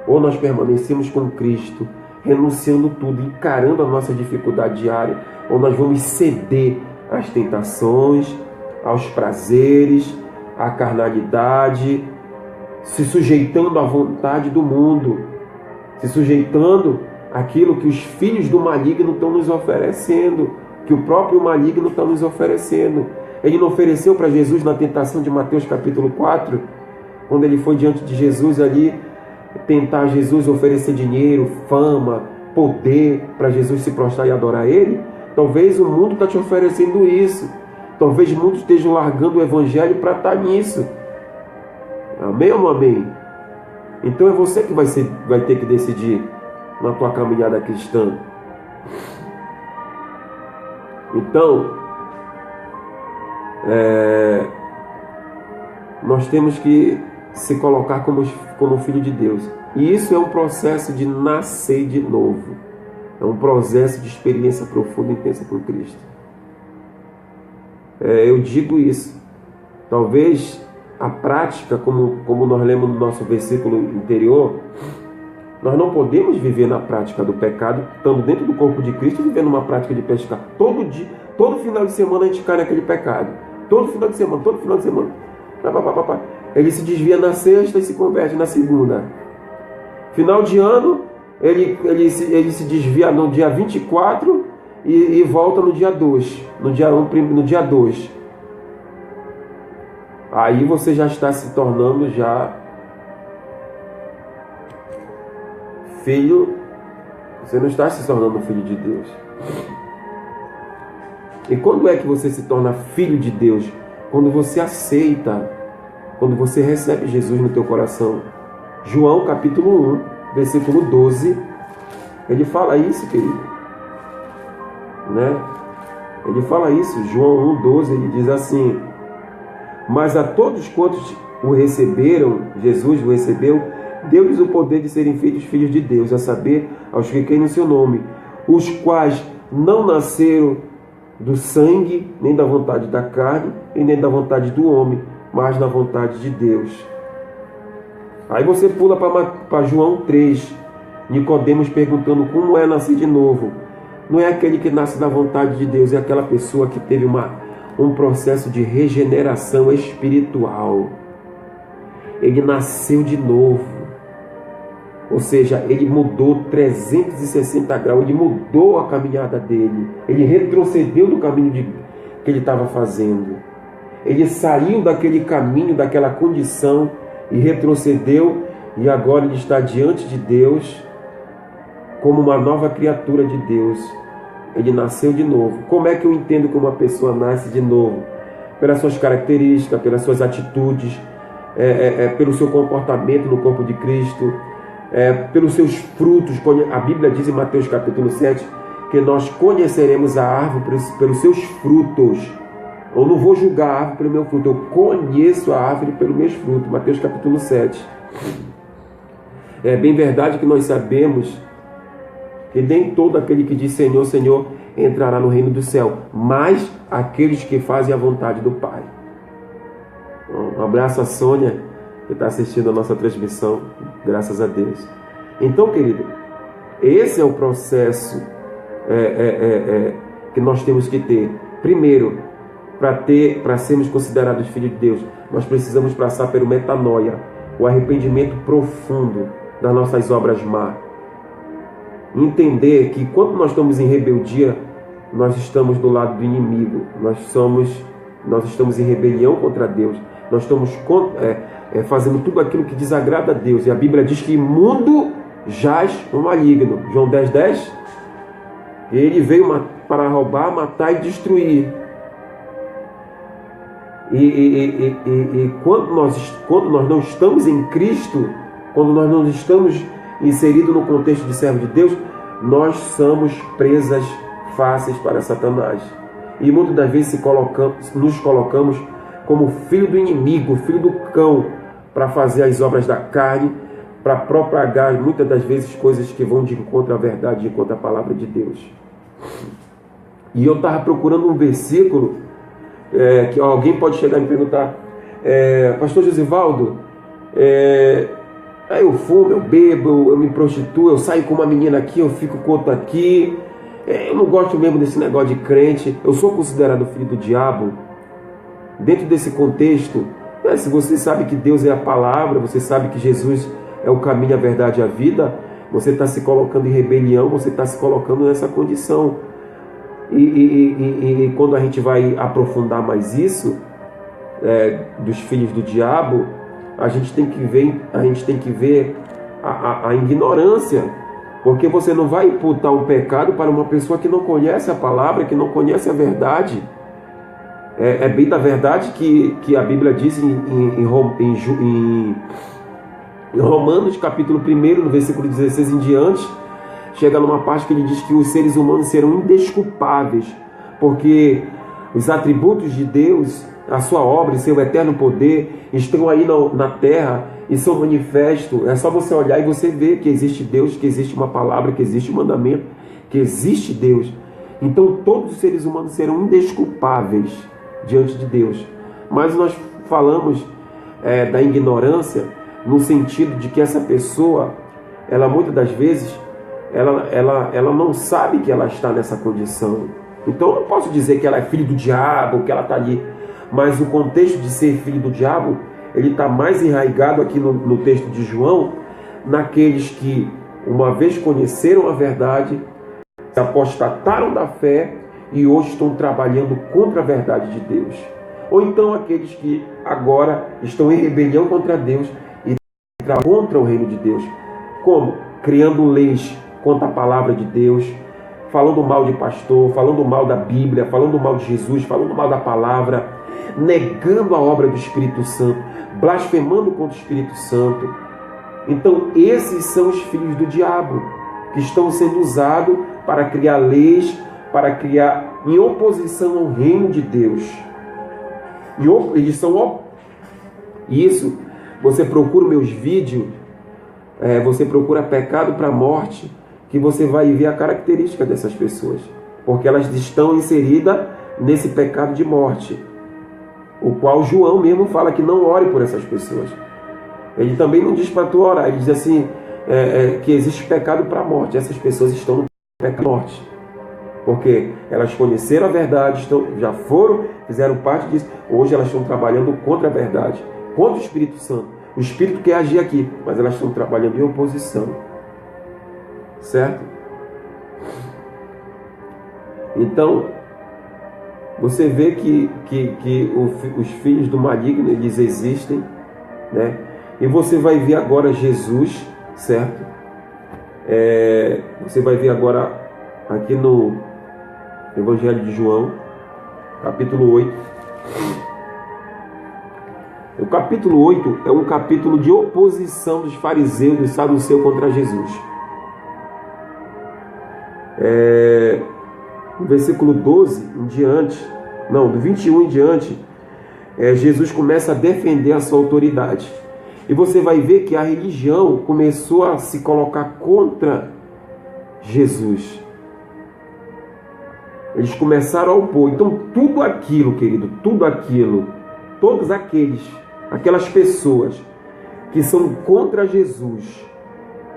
Ou nós permanecemos com Cristo, renunciando tudo, encarando a nossa dificuldade diária, ou nós vamos ceder às tentações, aos prazeres, à carnalidade, se sujeitando à vontade do mundo, se sujeitando àquilo que os filhos do maligno estão nos oferecendo, que o próprio maligno está nos oferecendo. Ele não ofereceu para Jesus na tentação de Mateus capítulo 4, quando ele foi diante de Jesus ali, tentar Jesus, oferecer dinheiro, fama, poder, para Jesus se prostrar e adorar ele. Talvez o mundo está te oferecendo isso. Talvez muitos estejam largando o evangelho para estar nisso. Amém ou não amém? Então é você que vai ter que decidir na tua caminhada cristã. Então, nós temos que se colocar como filho de Deus. E isso é um processo de nascer de novo. É um processo de experiência profunda e intensa com Cristo. Eu digo isso. Talvez a prática, como nós lemos no nosso versículo anterior, nós não podemos viver na prática do pecado, estando dentro do corpo de Cristo e vivendo uma prática de pecado. Todo final de semana a gente cai naquele pecado. Todo final de semana. Ele se desvia na sexta e se converte na segunda. Final de ano, ele se desvia no dia 24 e volta no dia 2. No dia 2. Aí você já está se tornando filho. Você não está se tornando filho de Deus. E quando é que você se torna filho de Deus? Quando você aceita, quando você recebe Jesus no teu coração. João capítulo 1, versículo 12, ele fala isso, querido. Né? Ele fala isso, João 1, 12, ele diz assim: mas a todos quantos o receberam, Jesus o recebeu, deu-lhes o poder de serem feitos filhos de Deus, a saber, aos que creem no seu nome, os quais não nasceram do sangue, nem da vontade da carne, e nem da vontade do homem, mas da vontade de Deus. Aí você pula para João 3, Nicodemos perguntando como é nascer de novo. Não é aquele que nasce da vontade de Deus, é aquela pessoa que teve um processo de regeneração espiritual. Ele nasceu de novo. Ou seja, ele mudou 360 graus, ele mudou a caminhada dele. Ele retrocedeu do caminho que ele estava fazendo. Ele saiu daquele caminho, daquela condição e retrocedeu. E agora ele está diante de Deus como uma nova criatura de Deus. Ele nasceu de novo. Como é que eu entendo que uma pessoa nasce de novo? Pelas suas características, pelas suas atitudes, pelo seu comportamento no corpo de Cristo, pelos seus frutos. A Bíblia diz em Mateus capítulo 7 que nós conheceremos a árvore pelos seus frutos. Eu não vou julgar a árvore pelo meu fruto, eu conheço a árvore pelos meus frutos. Mateus capítulo 7. É bem verdade que nós sabemos que nem todo aquele que diz Senhor, Senhor entrará no reino do céu, mas aqueles que fazem a vontade do Pai. Um abraço a Sônia, que está assistindo a nossa transmissão, graças a Deus. Então, querido, esse é o processo que nós temos que ter. Primeiro, para sermos considerados filhos de Deus, nós precisamos passar pelo metanoia, o arrependimento profundo das nossas obras más. Entender que quando nós estamos em rebeldia, nós estamos do lado do inimigo, nós estamos em rebelião contra Deus, nós estamos fazendo tudo aquilo que desagrada a Deus. E a Bíblia diz que imundo jaz o maligno. João 10:10. Ele veio para roubar, matar e destruir. E quando nós não estamos em Cristo, quando nós não estamos inseridos no contexto de servo de Deus, nós somos presas fáceis para Satanás. E muitas das vezes nos colocamos como filho do inimigo, filho do cão, para fazer as obras da carne, para propagar muitas das vezes coisas que vão de encontro à verdade, de encontro à palavra de Deus. E eu estava procurando um versículo que alguém pode chegar e me perguntar: Pastor Josivaldo, eu fumo, eu bebo, eu me prostituo, eu saio com uma menina aqui, eu fico com outra aqui, eu não gosto mesmo desse negócio de crente, eu sou considerado filho do diabo. Dentro desse contexto, se você sabe que Deus é a palavra, você sabe que Jesus é o caminho, a verdade e a vida, você está se colocando em rebelião, você está se colocando nessa condição. E quando a gente vai aprofundar mais isso, dos filhos do diabo, a gente tem que ver a ignorância, porque você não vai imputar um pecado para uma pessoa que não conhece a palavra, que não conhece a verdade. É bem da verdade que a Bíblia diz em Romanos capítulo 1, no versículo 16 em diante, chega numa parte que ele diz que os seres humanos serão indesculpáveis, porque os atributos de Deus, a sua obra e seu eterno poder estão aí na terra e são manifestos. É só você olhar e você ver que existe Deus, que existe uma palavra, que existe um mandamento, que existe Deus. Então todos os seres humanos serão indesculpáveis diante de Deus. Mas nós falamos da ignorância no sentido de que essa pessoa, ela muitas das vezes, ela não sabe que ela está nessa condição. Então eu não posso dizer que ela é filho do diabo, que ela está ali. mas o contexto de ser filho do diabo, ele está mais enraizado aqui no texto de João, naqueles que, uma vez conheceram a verdade, se apostataram da fé e hoje estão trabalhando contra a verdade de Deus. Ou então aqueles que agora estão em rebelião contra Deus e trabalham contra o reino de Deus. Como? Criando leis contra a palavra de Deus, falando mal de pastor, falando mal da Bíblia, falando mal de Jesus, falando mal da palavra, negando a obra do Espírito Santo, blasfemando contra o Espírito Santo. Então esses são os filhos do diabo, que estão sendo usados para criar leis, para criar em oposição ao reino de Deus. Eles são isso. Você procura meus vídeos, você procura pecado para a morte, que você vai ver a característica dessas pessoas, porque elas estão inseridas nesse pecado de morte, o qual João mesmo fala que não ore por essas pessoas. Ele também não diz para tu orar, ele diz assim, que existe pecado para a morte. Essas pessoas estão no pecado de morte, porque elas conheceram a verdade, fizeram parte disso, hoje elas estão trabalhando contra a verdade, contra o Espírito Santo. O Espírito quer agir aqui, mas elas estão trabalhando em oposição, certo? Então, você vê que os filhos do maligno, eles existem, né? E você vai ver agora Jesus, certo? Você vai ver agora aqui no Evangelho de João, capítulo 8. O capítulo 8 é um capítulo de oposição dos fariseus e dos saduceus contra Jesus. No versículo 12 em diante, do 21 em diante, Jesus começa a defender a sua autoridade. E você vai ver que a religião começou a se colocar contra Jesus. Eles começaram a opor. Então tudo aquilo, querido, todos aquelas pessoas que são contra Jesus,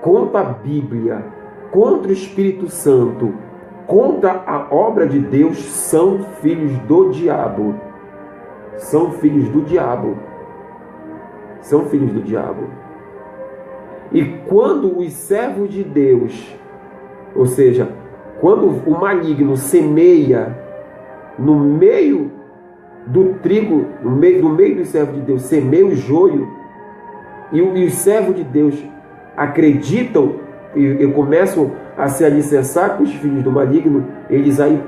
contra a Bíblia, contra o Espírito Santo, contra a obra de Deus, são filhos do diabo. São filhos do diabo. São filhos do diabo. E quando os servos de Deus, ou seja, quando o maligno semeia no meio do trigo, no meio dos servos de Deus, semeia o joio, e os servos de Deus acreditam e começam a se alicerçar com os filhos do maligno, eles aí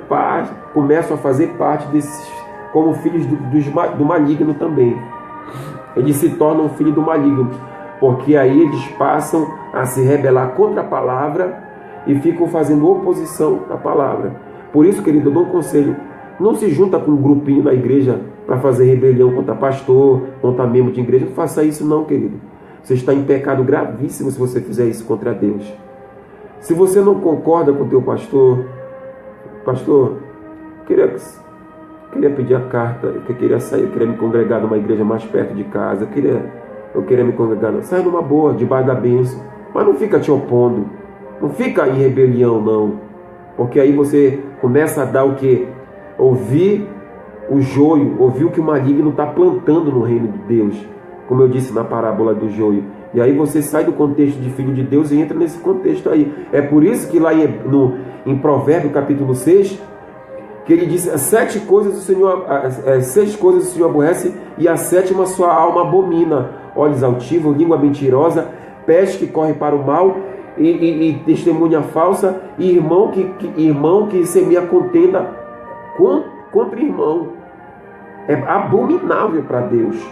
começam a fazer parte desses, como filhos do maligno também. Eles se tornam filhos do maligno, porque aí eles passam a se rebelar contra a palavra e ficam fazendo oposição à palavra. Por isso, querido, eu dou um conselho: não se junta com um grupinho na igreja para fazer rebelião contra pastor, contra membro de igreja. Não faça isso não, querido. Você está em pecado gravíssimo se você fizer isso contra Deus. Se você não concorda com o teu pastor, queria pedir a carta, eu queria sair, eu queria me congregar numa igreja mais perto de casa, eu queria me congregar, sai numa boa, debaixo da bênção, mas não fica te opondo, não fica em rebelião não, porque aí você começa a dar o que? Ouvir o joio, ouvir o que o maligno está plantando no reino de Deus, como eu disse na parábola do joio. E aí você sai do contexto de filho de Deus e entra nesse contexto aí. É por isso que lá em Provérbios capítulo 6, que ele disse: 6 coisas o Senhor aborrece, e a 7ª sua alma abomina: olhos altivos, língua mentirosa, pés que corre para o mal, e testemunha falsa, e irmão que semeia contenda contra irmão. É abominável para Deus.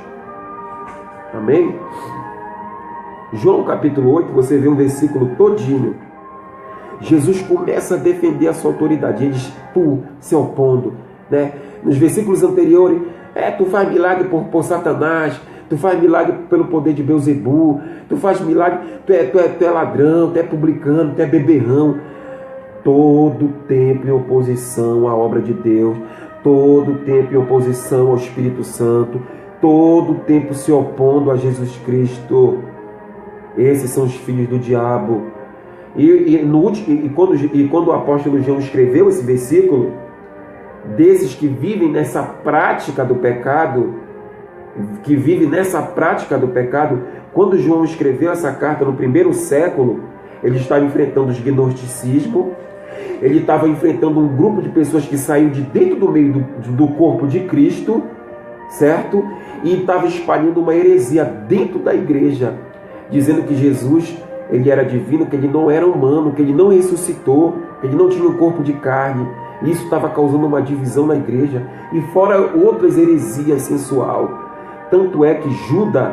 Amém? João capítulo 8, você vê um versículo todinho. Jesus começa a defender a sua autoridade, eles se opondo, né? Nos versículos anteriores, tu faz milagre por Satanás, tu faz milagre pelo poder de Belzebu, tu faz milagre, tu é ladrão, tu é publicano, tu é beberrão. Todo tempo em oposição à obra de Deus, todo tempo em oposição ao Espírito Santo, todo tempo se opondo a Jesus Cristo. Esses são os filhos do diabo. E quando o apóstolo João escreveu esse versículo, desses que vivem nessa prática do pecado, quando João escreveu essa carta no primeiro século, ele estava enfrentando o gnosticismo, ele estava enfrentando um grupo de pessoas que saiu de dentro do meio do corpo de Cristo, certo? E estava espalhando uma heresia dentro da igreja, dizendo que Jesus, ele era divino, que ele não era humano, que ele não ressuscitou, que ele não tinha um corpo de carne. Isso estava causando uma divisão na igreja, e fora outras heresias sensual. Tanto é que Judas,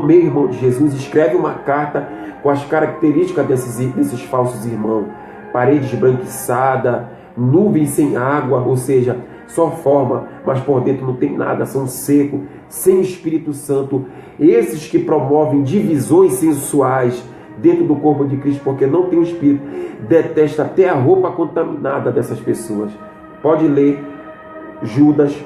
meio irmão de Jesus, escreve uma carta com as características desses falsos irmãos: parede esbranquiçada, nuvens sem água, ou seja, só forma, mas por dentro não tem nada, são secos, sem Espírito Santo. Esses que promovem divisões sensuais dentro do corpo de Cristo, porque não tem o Espírito, detesta até a roupa contaminada dessas pessoas. Pode ler Judas,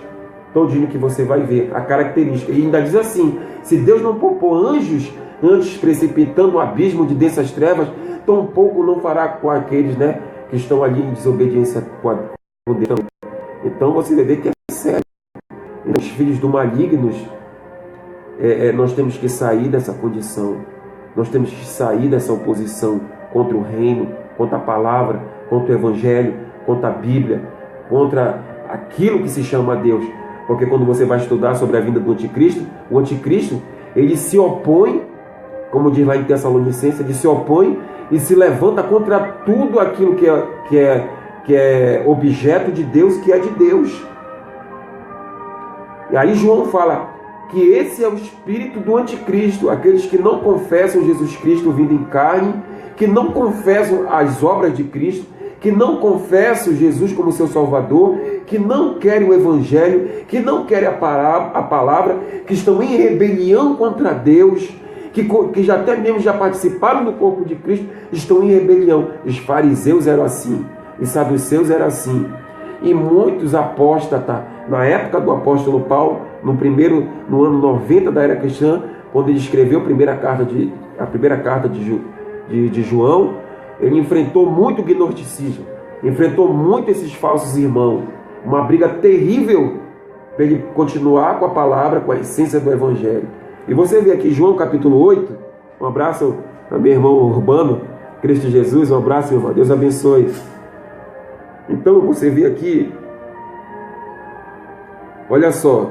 todinho, que você vai ver a característica. E ainda diz assim: se Deus não poupou anjos, antes precipitando o abismo de densas trevas, tampouco não fará com aqueles, né, que estão ali em desobediência com Deus. Então você vai ver que é sério. E os filhos do malignos, nós temos que sair dessa condição. Nós temos que sair dessa oposição contra o reino, contra a palavra, contra o evangelho, contra a Bíblia, contra aquilo que se chama Deus. Porque quando você vai estudar sobre a vinda do anticristo, o anticristo, ele se opõe, como diz lá em Tessalonicenses, ele se opõe e se levanta contra tudo aquilo que é objeto de Deus, que é de Deus. E aí João fala que esse é o espírito do anticristo, aqueles que não confessam Jesus Cristo vindo em carne, que não confessam as obras de Cristo, que não confessam Jesus como seu Salvador, que não querem o Evangelho, que não querem a palavra, que estão em rebelião contra Deus, que já até mesmo já participaram do corpo de Cristo, estão em rebelião. Os fariseus eram assim, os saduceus eram assim. E muitos apóstatas, na época do apóstolo Paulo, no ano 90 da era cristã, quando ele escreveu a primeira carta de João, ele enfrentou muito o gnosticismo, enfrentou muito esses falsos irmãos, uma briga terrível para ele continuar com a palavra, com a essência do Evangelho. E você vê aqui João capítulo 8, um abraço a meu irmão Urbano, Cristo Jesus, um abraço, meu irmão, Deus abençoe. Então você vê aqui, olha só,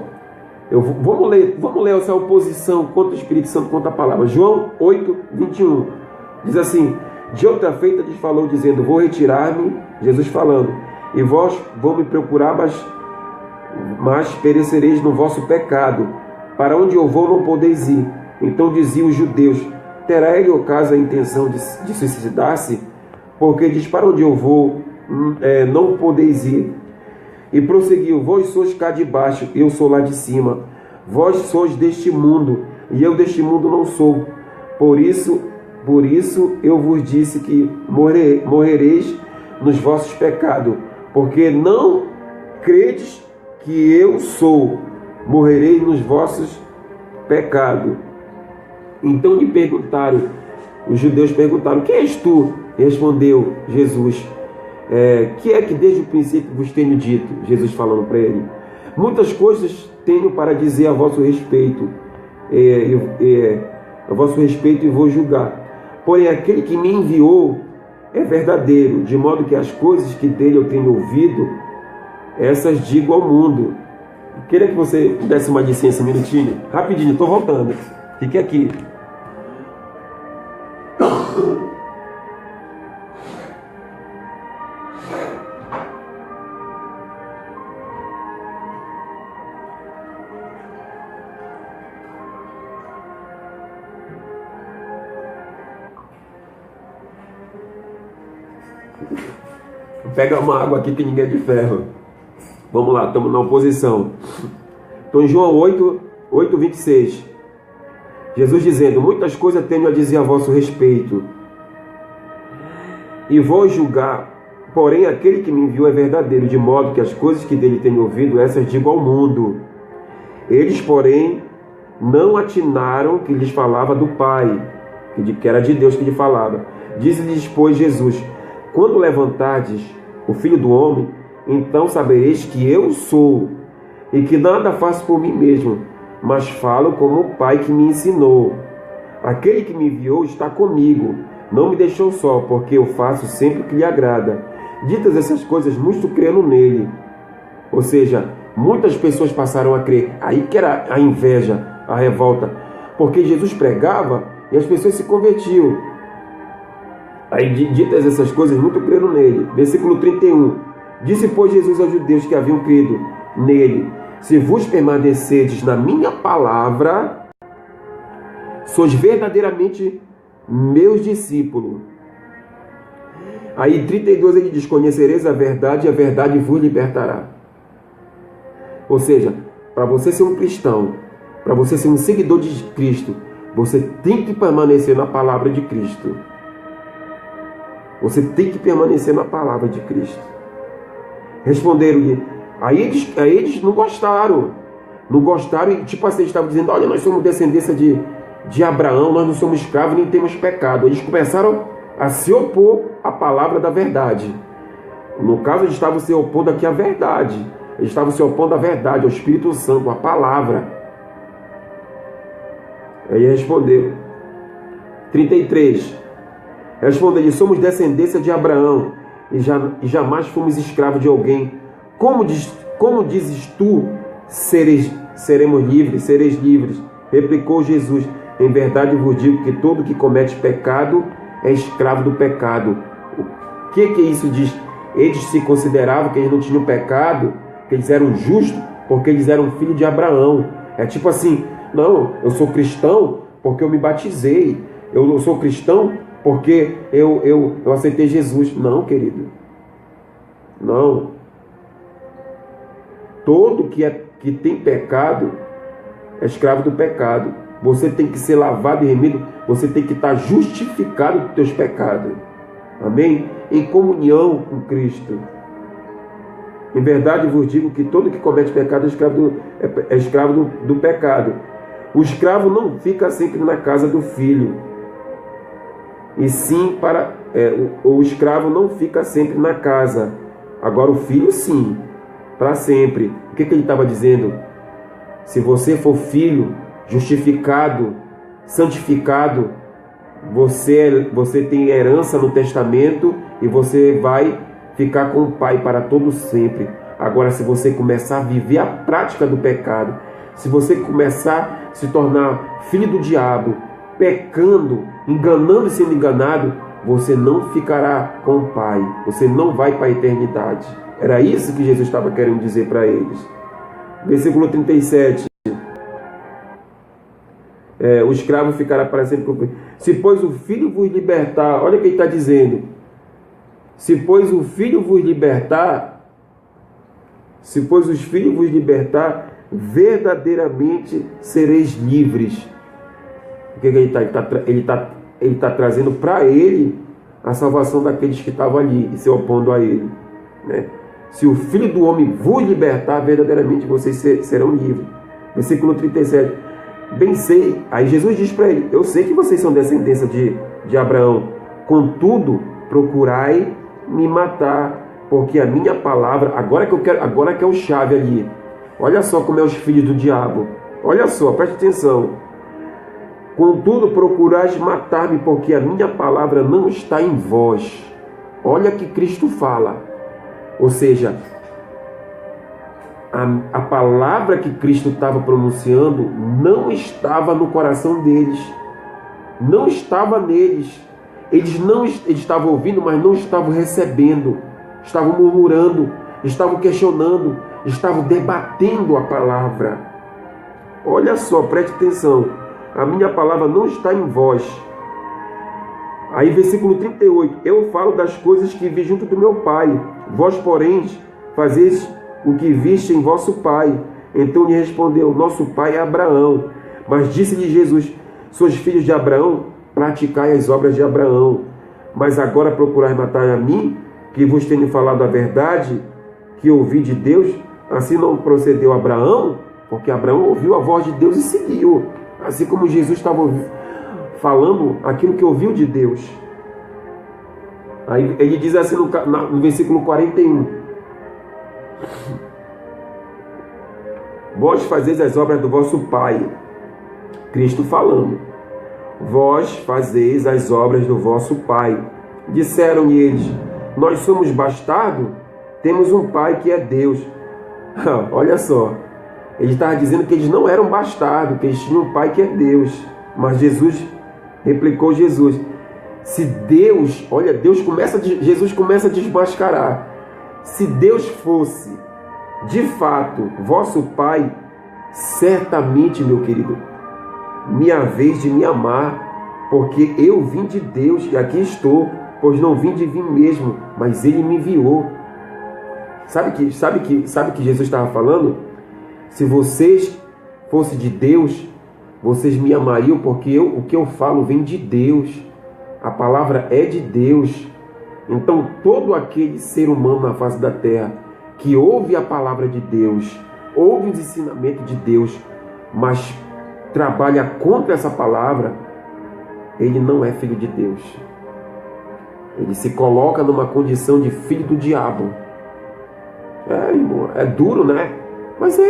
vamos ler essa oposição contra o Espírito Santo, contra a palavra. João 8, 21, diz assim: de outra feita lhes falou, dizendo: vou retirar-me, Jesus falando, e vós vão me procurar, mas perecereis no vosso pecado. Para onde eu vou não podeis ir. Então diziam os judeus: terá ele ocaso a intenção de suicidar-se? Porque diz: para onde eu vou não podeis ir. E prosseguiu: vós sois cá de baixo, eu sou lá de cima. Vós sois deste mundo, e eu deste mundo não sou. Por isso eu vos disse que morrereis nos vossos pecados, porque não credes que eu sou. Morrereis nos vossos pecados. Então lhe perguntaram, os judeus perguntaram: quem és tu? Respondeu Jesus: que é que desde o princípio vos tenho dito? Jesus falando para ele: muitas coisas tenho para dizer a vosso respeito, e vou julgar. Porém aquele que me enviou é verdadeiro, de modo que as coisas que dele eu tenho ouvido, essas digo ao mundo. Queria que você desse uma licença um minutinho, rapidinho, estou voltando. Fique aqui. Pega uma água aqui que ninguém é de ferro. Vamos lá, estamos na oposição. Então em João 8, 26. Jesus dizendo: muitas coisas tenho a dizer a vosso respeito, e vou julgar. Porém aquele que me enviou é verdadeiro, de modo que as coisas que dele tenho ouvido, essas digo ao mundo. Eles, porém, não atinaram que lhes falava do Pai, que era de Deus que lhe falava. Disse-lhes, pois, Jesus: quando levantardes o Filho do Homem, então sabereis que eu sou, e que nada faço por mim mesmo, mas falo como o Pai que me ensinou. Aquele que me enviou está comigo, não me deixou só, porque eu faço sempre o que lhe agrada. Ditas essas coisas, muitos creram nele. Ou seja, muitas pessoas passaram a crer. Aí que era a inveja, a revolta. Porque Jesus pregava e as pessoas se convertiam. Aí, ditas essas coisas, muitos creram nele. Versículo 31. Disse, pois, Jesus aos judeus que haviam crido nele: se vos permanecerdes na minha palavra, sois verdadeiramente meus discípulos. Aí 32 ele diz: conhecereis a verdade e a verdade vos libertará. Ou seja, para você ser um cristão, para você ser um seguidor de Cristo, você tem que permanecer na palavra de Cristo. Você tem que permanecer na palavra de Cristo. Responderam-lhe. Aí eles não gostaram. Não gostaram e tipo assim, estavam dizendo: olha, nós somos descendência de Abraão, nós não somos escravos nem temos pecado. Eles começaram a se opor à palavra da verdade. No caso, eles estavam se opondo aqui à verdade. Eles estavam se opondo à verdade, ao Espírito Santo, à palavra. Aí respondeu. 33. Respondeu-lhe: somos descendência de Abraão e jamais fomos escravos de alguém. Como dizes tu, seremos livres, sereis livres? Replicou Jesus: em verdade vos digo que todo que comete pecado é escravo do pecado. O que isso diz? Eles se consideravam que eles não tinham pecado, que eles eram justos, porque eles eram filhos de Abraão. É tipo assim: não, eu sou cristão porque eu me batizei. Eu sou cristão porque eu aceitei Jesus. Não, querido. Não. Todo que tem pecado é escravo do pecado. Você tem que ser lavado e remido. Você tem que estar justificado dos teus pecados. Amém? Em comunhão com Cristo. Em verdade vos digo que todo que comete pecado é escravo do pecado. O escravo não fica sempre na casa do filho. E sim o escravo não fica sempre na casa. Agora o filho sim, para sempre. O que ele estava dizendo? Se você for filho, justificado, santificado, você tem herança no testamento e você vai ficar com o Pai para todo sempre. Agora, se você começar a viver a prática do pecado, se você começar a se tornar filho do diabo, pecando, enganando e sendo enganado, você não ficará com o Pai. Você não vai para a eternidade. Era isso que Jesus estava querendo dizer para eles. Versículo 37. O escravo ficará para sempre com o Pai. Se pois o Filho vos libertar, olha o que ele está dizendo. Se pois o Filho vos libertar, verdadeiramente sereis livres. O que ele está trazendo para ele a salvação daqueles que estavam ali e se opondo a ele, né? Se o Filho do Homem vos libertar, verdadeiramente vocês serão livres. Versículo 37. Bem sei, aí Jesus diz para ele: eu sei que vocês são descendência de Abraão, contudo procurai me matar, porque a minha palavra, agora que é o chave ali. Olha só como é os filhos do diabo. Olha só, preste atenção. Contudo procurais matar-me, porque a minha palavra não está em vós. Olha que Cristo fala. Ou seja, a palavra que Cristo estava pronunciando não estava no coração deles. Não estava neles. Eles estavam ouvindo, mas não estavam recebendo. Estavam murmurando, estavam questionando, estavam debatendo a palavra. Olha só, preste atenção. A minha palavra não está em vós. Aí versículo 38. Eu falo das coisas que vi junto do meu Pai. Vós, porém, fazeis o que viste em vosso pai. Então lhe respondeu: nosso pai é Abraão. Mas disse-lhe Jesus: sois filhos de Abraão, praticai as obras de Abraão. Mas agora procurai matar a mim, que vos tenho falado a verdade, que ouvi de Deus. Assim não procedeu Abraão, porque Abraão ouviu a voz de Deus e seguiu. Assim como Jesus estava falando aquilo que ouviu de Deus. Aí ele diz assim no versículo 41. Vós fazeis as obras do vosso Pai. Cristo falando. Vós fazeis as obras do vosso Pai. Disseram-lhe eles: nós somos bastardos? Temos um Pai que é Deus. Olha só. Ele estava dizendo que eles não eram bastardos, que eles tinham um Pai que é Deus. Mas replicou Jesus. Se Deus, olha, Jesus começa a desmascarar. Se Deus fosse, de fato, vosso Pai, certamente, meu querido, me haveis de me amar, porque eu vim de Deus e aqui estou, pois não vim de mim mesmo, mas Ele me enviou. Sabe que Jesus estava falando? Se vocês fossem de Deus, vocês me amariam, porque o que eu falo vem de Deus. A palavra é de Deus. Então todo aquele ser humano na face da terra que ouve a palavra de Deus, ouve os ensinamentos de Deus, mas trabalha contra essa palavra, ele não é filho de Deus. Ele se coloca numa condição de filho do diabo. Irmão, é duro, né? Mas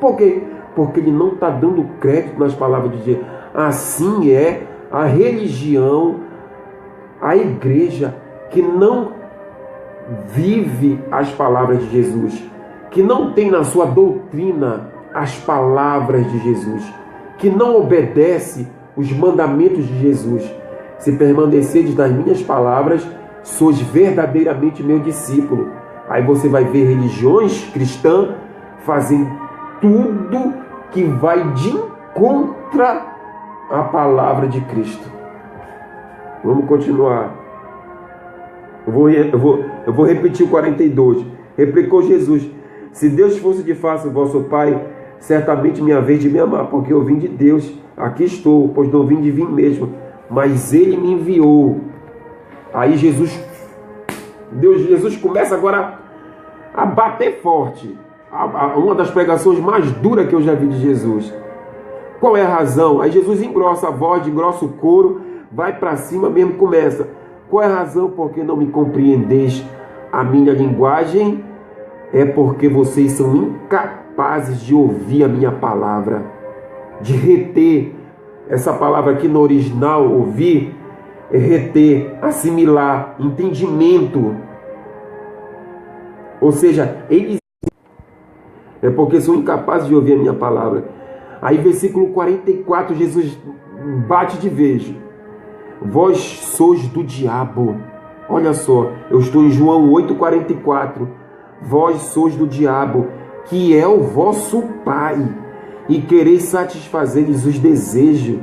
por quê? Porque ele não está dando crédito nas palavras de Deus. Assim é a religião, a igreja que não vive as palavras de Jesus, que não tem na sua doutrina as palavras de Jesus, que não obedece os mandamentos de Jesus. Se permanecerdes nas minhas palavras, sois verdadeiramente meu discípulo. Aí você vai ver religiões cristãs fazendo tudo que vai de contra a palavra de Cristo. Vamos continuar. Eu vou repetir o 42. Replicou Jesus: se Deus fosse de fato vosso Pai, certamente me haveis de me amar, porque eu vim de Deus, aqui estou, pois não vim de mim mesmo, mas Ele me enviou. Aí Jesus começa agora a bater forte. Uma das pregações mais duras que eu já vi de Jesus. Qual é a razão? Aí Jesus engrossa a voz, engrossa o coro, vai para cima mesmo, começa. Qual é a razão? Porque não me compreendeis a minha linguagem? É porque vocês são incapazes de ouvir a minha palavra, de reter. Essa palavra aqui no original, ouvir, é reter, assimilar, entendimento. Ou seja, eles é porque são incapazes de ouvir a minha palavra. Aí versículo 44, Jesus bate de vez. Vós sois do diabo. Olha só, eu estou em João 8,44. Vós sois do diabo, que é o vosso pai, e quereis satisfazer-lhes os desejos.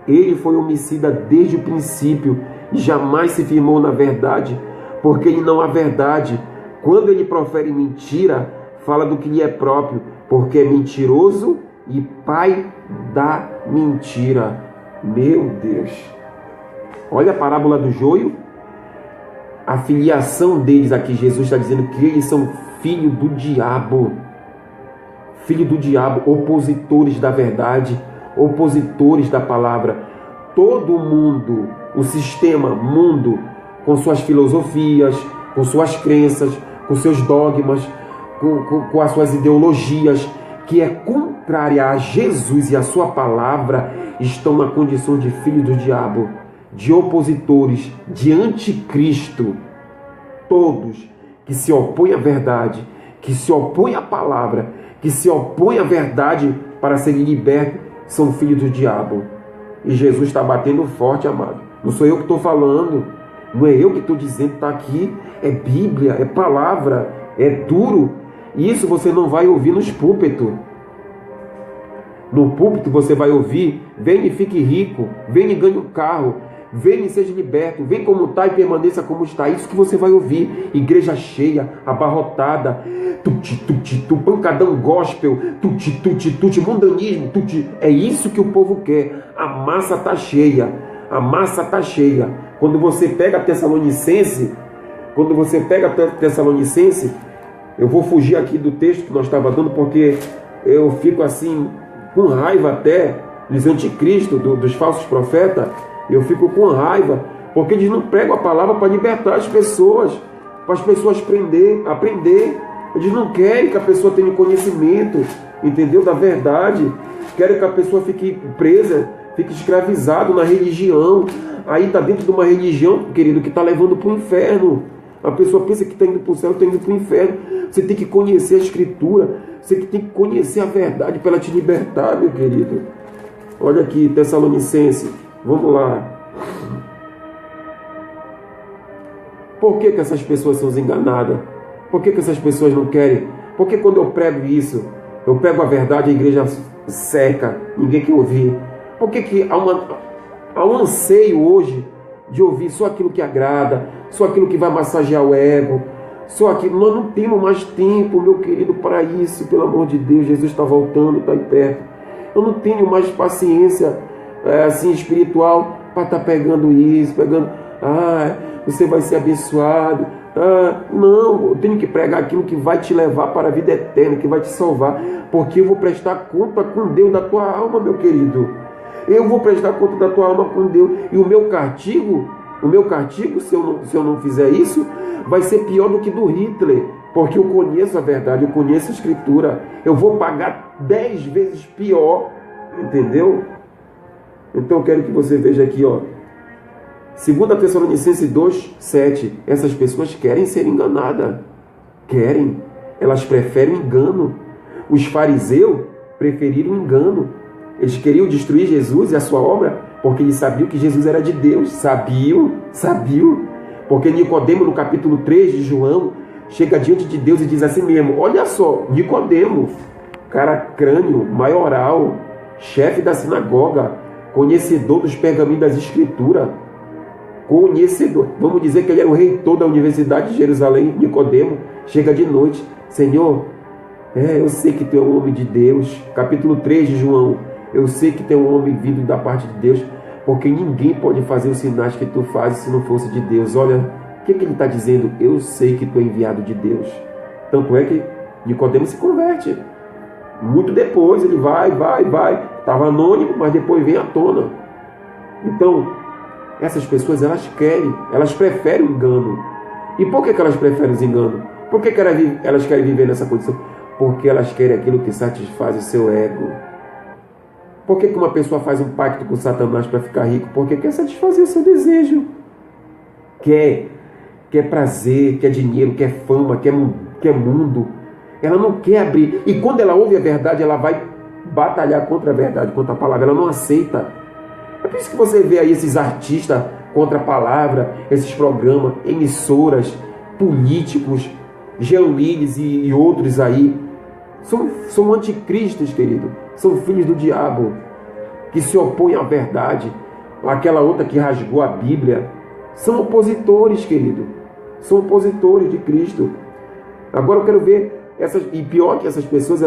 Ele foi homicida desde o princípio, e jamais se firmou na verdade, porque ele não há verdade. Quando ele profere mentira, fala do que lhe é próprio, porque é mentiroso e pai da mentira. Meu Deus! Olha a parábola do joio. A filiação deles aqui, Jesus está dizendo que eles são filho do diabo. Filho do diabo, opositores da verdade, opositores da palavra. Todo mundo, o sistema mundo, com suas filosofias, com suas crenças, com seus dogmas, com as suas ideologias, que é contrária a Jesus e a sua palavra, estão na condição de filho do diabo, de opositores, de anticristo. Todos que se opõem à verdade, que se opõem à palavra, que se opõem à verdade para serem libertos, são filhos do diabo. E Jesus está batendo forte, amado. Não sou eu que estou falando, não é eu que estou dizendo, está aqui. É Bíblia, é palavra, é duro. E isso você não vai ouvir nos púlpitos. No púlpito você vai ouvir: vem e fique rico, vem e ganhe um carro, vem e seja liberto, vem como está e permaneça como está. Isso que você vai ouvir. Igreja cheia, abarrotada, pancadão gospel, mundanismo, é isso que o povo quer. A massa está cheia, a massa está cheia. Quando você pega Tessalonicense, eu vou fugir aqui do texto que nós estávamos dando, porque eu fico assim com raiva até dos anticristos, dos falsos profetas. Eu fico com raiva, porque eles não pregam a palavra para libertar as pessoas, para as pessoas aprender. Eles não querem que a pessoa tenha conhecimento, entendeu? Da verdade. Querem que a pessoa fique presa, fique escravizado na religião. Aí está dentro de uma religião, querido, que está levando para o inferno. A pessoa pensa que está indo para o céu, está indo para o inferno. Você tem que conhecer a Escritura. Você tem que conhecer a verdade para ela te libertar, meu querido. Olha aqui, Tessalonicenses. Vamos lá. Por que essas pessoas são enganadas? Por que essas pessoas não querem? Porque quando eu prego isso, eu pego a verdade, a igreja seca, ninguém quer ouvir. Por que há um anseio hoje de ouvir só aquilo que agrada, só aquilo que vai massagear o ego, só aquilo? Nós não temos mais tempo, meu querido, para isso, pelo amor de Deus. Jesus está voltando, está aí perto. Eu não tenho mais paciência assim espiritual para estar pegando isso, você vai ser abençoado. Não, eu tenho que pregar aquilo que vai te levar para a vida eterna, que vai te salvar, porque eu vou prestar conta com Deus da tua alma, meu querido. Eu vou prestar conta da tua alma com Deus. E o meu castigo, se eu não fizer isso, vai ser pior do que do Hitler, porque eu conheço a verdade, eu conheço a Escritura. Eu vou pagar 10 vezes pior, entendeu? Então eu quero que você veja aqui, ó, 2 Tessalonicenses 2:7. Essas pessoas querem ser enganadas. Querem. Elas preferem o engano. Os fariseus preferiram o engano. Eles queriam destruir Jesus e a sua obra porque eles sabiam que Jesus era de Deus. Sabiam. Porque Nicodemo, no capítulo 3 de João, chega diante de Deus e diz assim mesmo: olha só, Nicodemo, cara crânio, maioral, chefe da sinagoga, conhecedor dos pergaminhos das Escrituras, conhecedor, vamos dizer que ele era o reitor da Universidade de Jerusalém. Nicodemo chega de noite: Senhor, eu sei que tu é um homem de Deus. Capítulo 3 de João: eu sei que tu é um homem vindo da parte de Deus, porque ninguém pode fazer os sinais que tu fazes se não fosse de Deus. Olha, o que ele está dizendo? Eu sei que tu é enviado de Deus. Tanto é que Nicodemo se converte. Muito depois ele vai. Estava anônimo, mas depois vem à tona. Então, essas pessoas, elas preferem o engano. E por que elas preferem os enganos? Por que elas querem viver nessa condição? Porque elas querem aquilo que satisfaz o seu ego. Por que uma pessoa faz um pacto com Satanás para ficar rico? Porque quer satisfazer o seu desejo. Quer prazer, quer dinheiro, quer fama, quer mundo. Ela não quer abrir. E quando ela ouve a verdade, ela vai batalhar contra a verdade, contra a palavra. Ela não aceita. É por isso que você vê aí esses artistas contra a palavra, esses programas, emissoras, políticos, Jean Willis e outros aí. São anticristos, querido. São filhos do diabo, que se opõem à verdade. Aquela outra que rasgou a Bíblia. São opositores, querido. São opositores de Cristo. Agora eu quero ver, e pior que essas pessoas,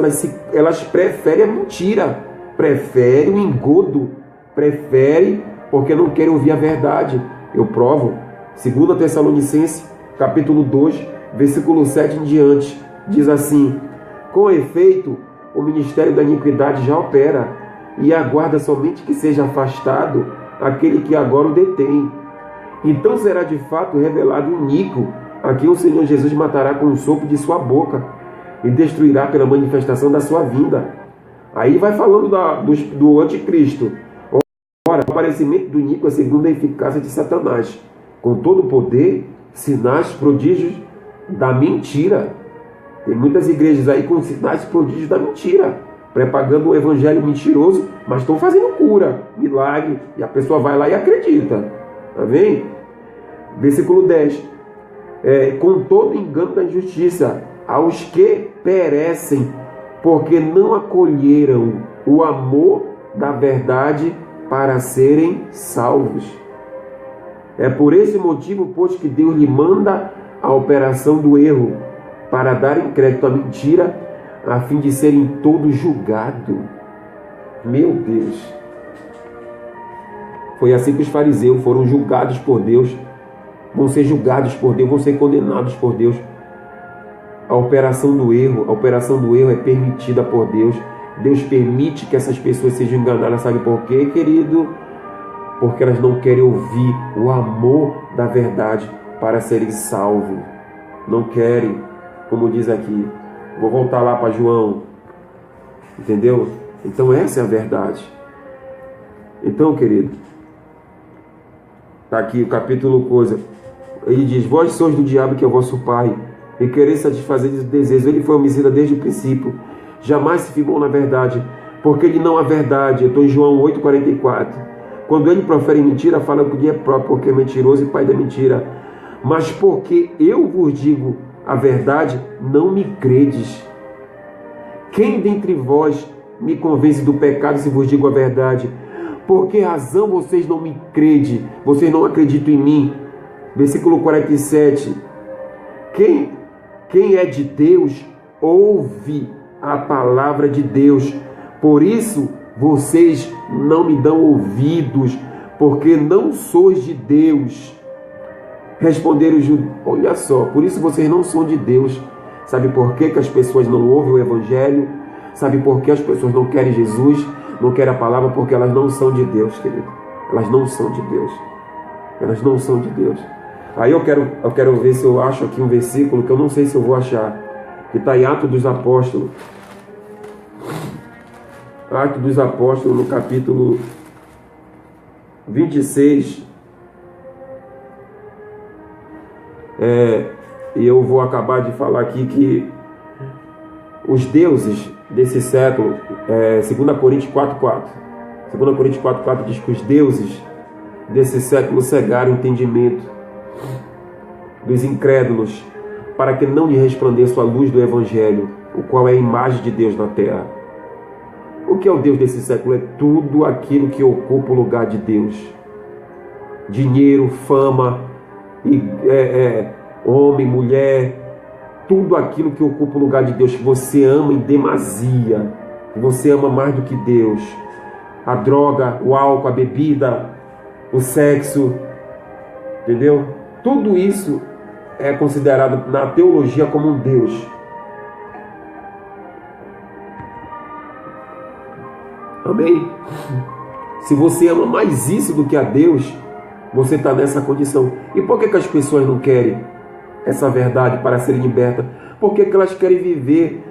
elas preferem a mentira. Preferem o engodo. Preferem porque não querem ouvir a verdade. Eu provo. 2 Tessalonicenses, capítulo 2, versículo 7 em diante. Diz assim: com efeito, o ministério da iniquidade já opera, e aguarda somente que seja afastado aquele que agora o detém. Então será de fato revelado o iníquo, a quem o Senhor Jesus matará com um sopro de sua boca, e destruirá pela manifestação da sua vinda. Aí vai falando do anticristo. Ora, o aparecimento do iníquo é segundo a eficácia de Satanás, com todo o poder, sinais, prodígios da mentira. Tem muitas igrejas aí com sinais e prodígios da mentira, propagando o evangelho mentiroso, mas estão fazendo cura, milagre, e a pessoa vai lá e acredita. Amém? Versículo 10. Com todo engano da injustiça, aos que perecem, porque não acolheram o amor da verdade para serem salvos. É por esse motivo, pois, que Deus lhe manda a operação do erro, para darem crédito à mentira, a fim de serem todos julgados. Meu Deus! Foi assim que os fariseus foram julgados por Deus, vão ser julgados por Deus, vão ser condenados por Deus. A operação do erro é permitida por Deus. Deus permite que essas pessoas sejam enganadas. Sabe por quê, querido? Porque elas não querem ouvir o amor da verdade para serem salvos. Não querem. como diz aqui. Vou voltar lá para João. Entendeu? Então essa é a verdade. Então, querido, está aqui o capítulo coisa. Ele diz: vós sois do diabo, que é o vosso pai, e quereis satisfazer os desejos. Ele foi homicida desde o princípio, jamais se firmou na verdade, porque ele não há verdade. Eu estou em João 8,44. Quando ele profere mentira, fala que o dia é próprio, porque é mentiroso e pai da mentira. Mas porque eu vos digo a verdade, não me credes. Quem dentre vós me convence do pecado se vos digo a verdade? Por que razão vocês não me credem? Vocês não acreditam em mim? Versículo 47. Quem é de Deus, ouve a palavra de Deus. Por isso, vocês não me dão ouvidos, porque não sois de Deus. Responderam os judeus: olha só, por isso vocês não são de Deus. Sabe por que as pessoas não ouvem o Evangelho? Sabe por que as pessoas não querem Jesus? Não querem a palavra? Porque elas não são de Deus, querido. Elas não são de Deus. Elas não são de Deus. Aí eu quero ver se eu acho aqui um versículo que eu não sei se eu vou achar, que está em Atos dos Apóstolos. Atos dos Apóstolos, no capítulo 26. E eu vou acabar de falar aqui que os deuses desse século, 2 Coríntios 4,4. 2 Coríntios 4,4 diz que os deuses desse século cegaram o entendimento dos incrédulos, para que não lhe resplandeça a luz do Evangelho, o qual é a imagem de Deus na terra. O que é o Deus desse século? É tudo aquilo que ocupa o lugar de Deus. Dinheiro, fama, homem, mulher, tudo aquilo que ocupa o lugar de Deus, que você ama em demasia, que você ama mais do que Deus. A droga, o álcool, a bebida, o sexo, entendeu? Tudo isso é considerado na teologia como um Deus. Amém? Se você ama mais isso do que a Deus, você está nessa condição. E por que as pessoas não querem essa verdade para serem libertas? Porque elas querem viver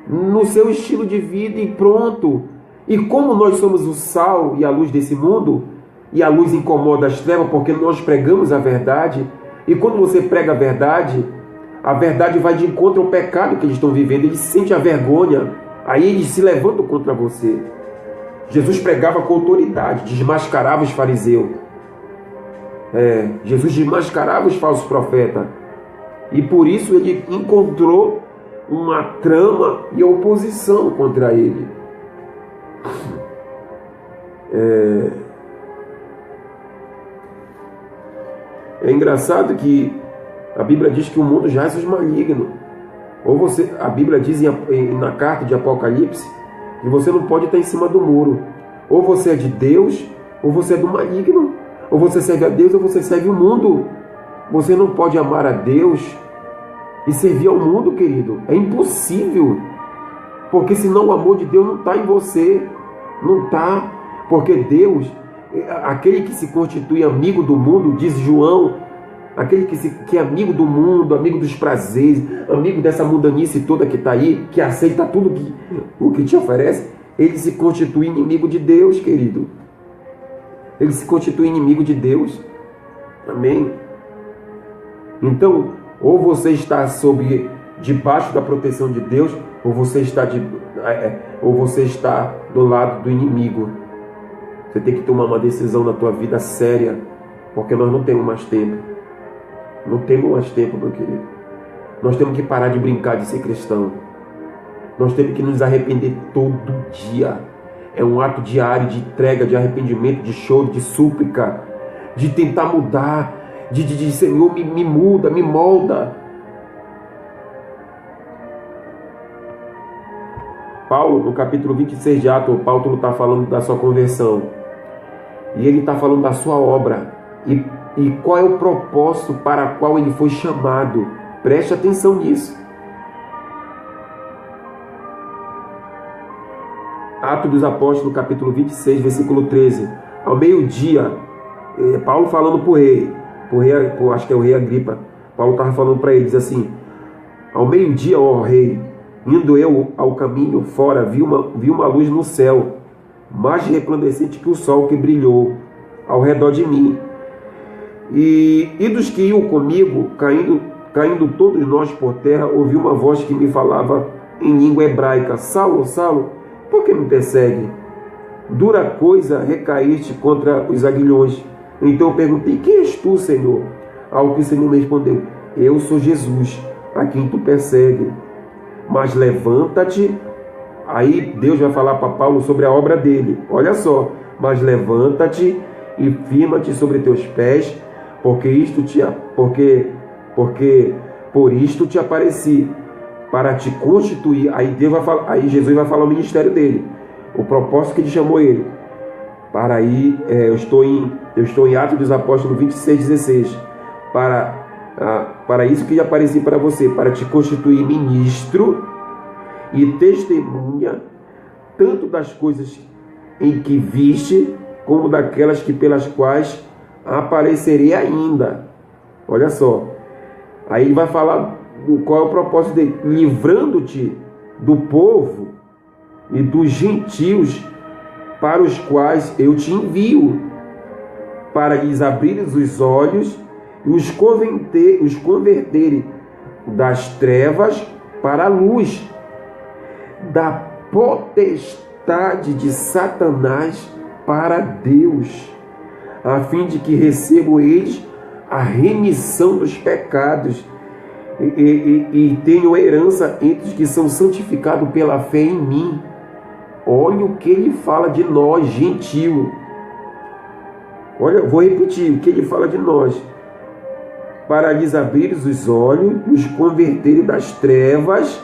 no seu estilo de vida e pronto. E como nós somos o sal e a luz desse mundo, e a luz incomoda as trevas porque nós pregamos a verdade, e quando você prega a verdade vai de encontro ao pecado que eles estão vivendo, eles sentem a vergonha, aí eles se levantam contra você. Jesus pregava com autoridade, desmascarava os fariseus. Jesus desmascarava os falsos profetas. E por isso ele encontrou uma trama e oposição contra ele. É engraçado que a Bíblia diz que o mundo jaz os malignos. A Bíblia diz na carta de Apocalipse que você não pode estar em cima do muro. Ou você é de Deus, ou você é do maligno. Ou você serve a Deus, ou você serve o mundo. Você não pode amar a Deus e servir ao mundo, querido. É impossível. Porque senão o amor de Deus não está em você. Não está. Porque Deus, aquele que se constitui amigo do mundo, diz João, aquele que é amigo do mundo, amigo dos prazeres, amigo dessa mundanice toda que está aí, que aceita tudo o que te oferece, ele se constitui inimigo de Deus, querido. Ele se constitui inimigo de Deus. Amém? Então, ou você está debaixo da proteção de Deus, ou você está do lado do inimigo. Você tem que tomar uma decisão na tua vida séria, porque nós não temos mais tempo. Não temos mais tempo, meu querido. Nós temos que parar de brincar de ser cristão. Nós temos que nos arrepender todo dia. É um ato diário de entrega, de arrependimento, de choro, de súplica, de tentar mudar, de Senhor, me muda, me molda. Paulo, no capítulo 26 de Atos, Paulo está falando da sua conversão. E ele está falando da sua obra. E qual é o propósito para o qual ele foi chamado. Preste atenção nisso. Atos dos Apóstolos, capítulo 26, versículo 13. Ao meio-dia, Paulo falando para o rei, acho que é o rei Agripa. Paulo estava falando para ele, diz assim: Ao meio-dia, ó rei, indo eu ao caminho fora, vi uma luz no céu, mais resplandecente que o sol, que brilhou ao redor de mim. E dos que iam comigo, caindo todos nós por terra, ouvi uma voz que me falava em língua hebraica: Saulo, Saulo, por que me persegue? Dura coisa recaíste contra os aguilhões. Então eu perguntei: quem és tu, Senhor? Ao que o Senhor me respondeu: eu sou Jesus, a quem tu persegue. Mas levanta-te. Aí Deus vai falar para Paulo sobre a obra dele. Olha só: mas levanta-te e firma-te sobre teus pés, porque por isto te apareci, para te constituir. Aí Jesus vai falar o ministério dele, o propósito que ele chamou ele. Eu estou em Atos dos Apóstolos 26:16. Para isso que lhe apareci para você, para te constituir ministro e testemunha, tanto das coisas em que viste, como daquelas pelas quais aparecerei ainda. Olha só. Aí ele vai falar qual é o propósito dele: livrando-te do povo e dos gentios, para os quais eu te envio, para lhes abrires os olhos e os converterem das trevas para a luz, da potestade de Satanás para Deus, a fim de que recebam eles a remissão dos pecados e tenham herança entre os que são santificados pela fé em mim. Olha o que ele fala de nós, gentil. Olha, vou repetir o que ele fala de nós: para lhes abrir os olhos e os converterem das trevas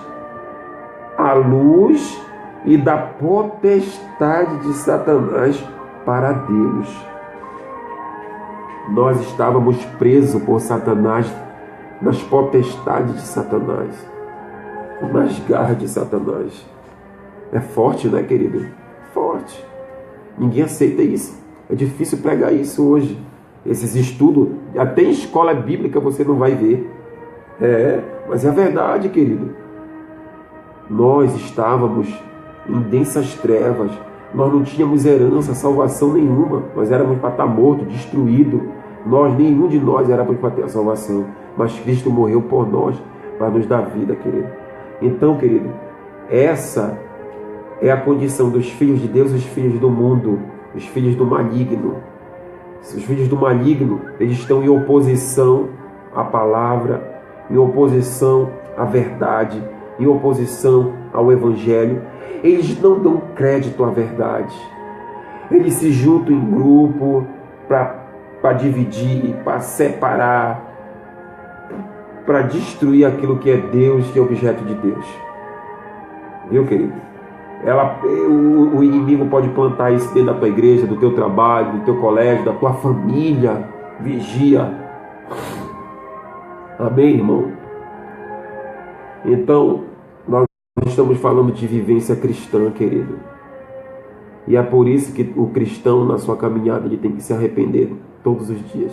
à luz e da potestade de Satanás para Deus. Nós estávamos presos por Satanás, nas potestades de Satanás, nas garras de Satanás. É forte, né, querido? Forte. Ninguém aceita isso. É difícil pregar isso hoje. Esses estudos, até em escola bíblica você não vai ver. Mas é a verdade, querido. Nós estávamos em densas trevas. Nós não tínhamos herança, salvação nenhuma. Nós éramos para estar morto, destruído. Nenhum de nós éramos para ter a salvação. Mas Cristo morreu por nós, para nos dar vida, querido. Então, querido, essa é a condição dos filhos de Deus e os filhos do mundo, os filhos do maligno. Os filhos do maligno, eles estão em oposição à palavra, em oposição à verdade, em oposição ao evangelho. Eles não dão crédito à verdade. Eles se juntam em grupo para dividir, para separar, para destruir aquilo que é Deus, que é objeto de Deus. Viu, querido? O inimigo pode plantar isso dentro da tua igreja, do teu trabalho, do teu colégio, da tua família. Vigia. Amém, irmão? Então, nós estamos falando de vivência cristã, querido. E é por isso que o cristão, na sua caminhada, ele tem que se arrepender todos os dias.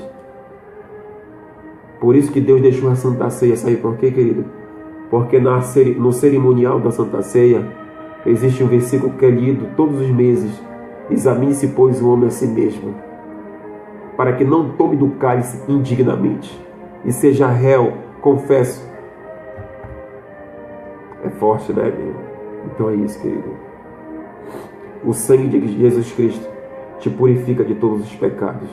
Por isso que Deus deixou a Santa Ceia. Sabe por quê, querido? Porque no cerimonial da Santa Ceia existe um versículo que é lido todos os meses: examine-se, pois, o homem a si mesmo, para que não tome do cálice indignamente e seja réu, confesso. É forte, né, meu? Então é isso, querido. O sangue de Jesus Cristo te purifica de todos os pecados.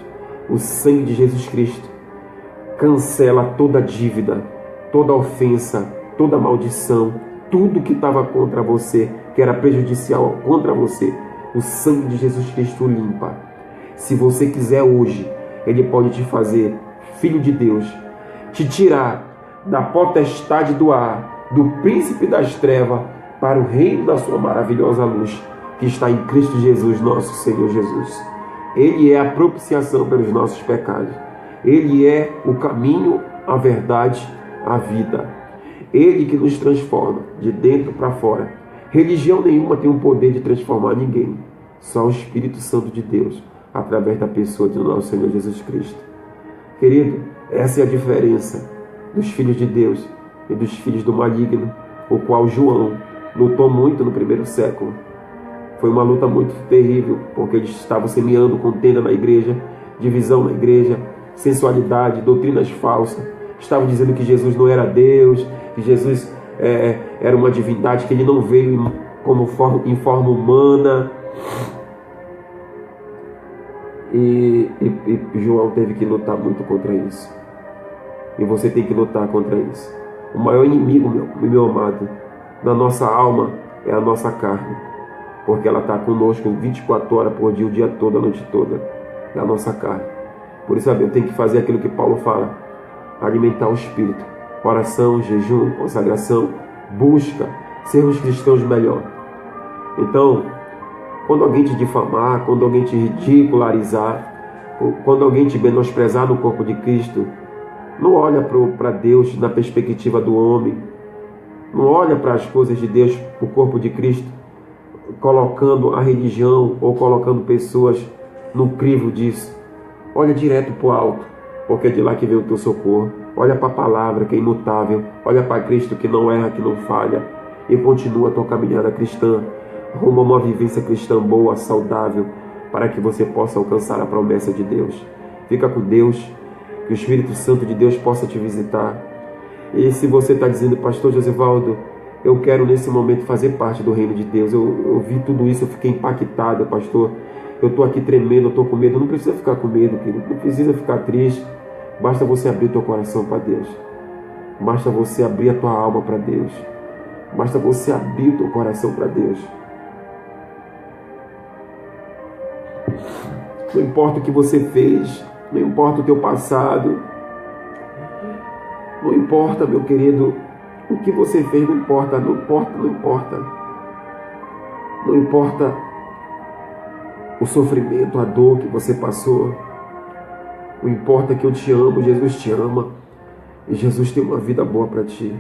O sangue de Jesus Cristo cancela toda dívida, toda ofensa, toda maldição, tudo que estava contra você, que era prejudicial contra você. O sangue de Jesus Cristo limpa. Se você quiser hoje, Ele pode te fazer filho de Deus, te tirar da potestade do ar, do príncipe das trevas, para o reino da sua maravilhosa luz, que está em Cristo Jesus, nosso Senhor Jesus. Ele é a propiciação pelos nossos pecados. Ele é o caminho, a verdade, a vida. Ele que nos transforma de dentro para fora. Religião nenhuma tem o poder de transformar ninguém. Só o Espírito Santo de Deus, através da pessoa de nosso Senhor Jesus Cristo. Querido, essa é a diferença dos filhos de Deus e dos filhos do maligno, o qual João lutou muito no primeiro século. Foi uma luta muito terrível, porque eles estavam semeando contenda na igreja, divisão na igreja, sensualidade, doutrinas falsas. Estavam dizendo que Jesus não era Deus, que Jesus era uma divindade, que ele não veio em forma humana. E João teve que lutar muito contra isso. E você tem que lutar contra isso. O maior inimigo, meu amado, da nossa alma é a nossa carne. Porque ela está conosco 24 horas por dia, o dia todo, a noite toda. É a nossa carne. Por isso, eu tenho que fazer aquilo que Paulo fala. Alimentar o espírito. Oração, jejum, consagração, busca, sermos cristãos melhor. Então, quando alguém te difamar, quando alguém te ridicularizar, quando alguém te menosprezar no corpo de Cristo, não olha para Deus na perspectiva do homem. Não olha para as coisas de Deus, para o corpo de Cristo, colocando a religião ou colocando pessoas no crivo disso. Olha direto para o alto, porque é de lá que vem o teu socorro. Olha para a palavra que é imutável. Olha para Cristo que não erra, que não falha. E continua a tua caminhada cristã, rumo a uma vivência cristã boa, saudável, para que você possa alcançar a promessa de Deus. Fica com Deus, que o Espírito Santo de Deus possa te visitar. E se você está dizendo, pastor Josivaldo, eu quero nesse momento fazer parte do reino de Deus, eu vi tudo isso, eu fiquei impactado, pastor, eu estou aqui tremendo, eu estou com medo. Não precisa ficar com medo, querido, não precisa ficar triste. Basta você abrir o teu coração para Deus. Basta você abrir a tua alma para Deus. Basta você abrir o teu coração para Deus. Não importa o que você fez, não importa o teu passado, não importa, meu querido, o que você fez, não importa. Não importa o sofrimento, a dor que você passou. Não importa que eu te amo, Jesus te ama. E Jesus tem uma vida boa para ti.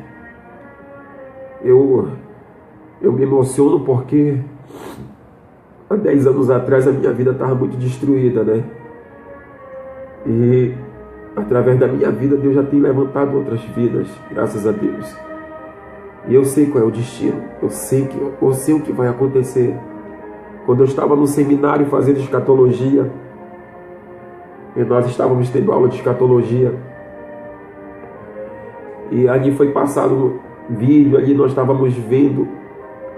Eu me emociono porque há 10 anos atrás a minha vida estava muito destruída, né? E através da minha vida Deus já tem levantado outras vidas, graças a Deus. E eu sei qual é o destino. Eu sei o que vai acontecer. Quando eu estava no seminário fazendo escatologia, e nós estávamos tendo aula de escatologia, e ali foi passado um vídeo, ali nós estávamos vendo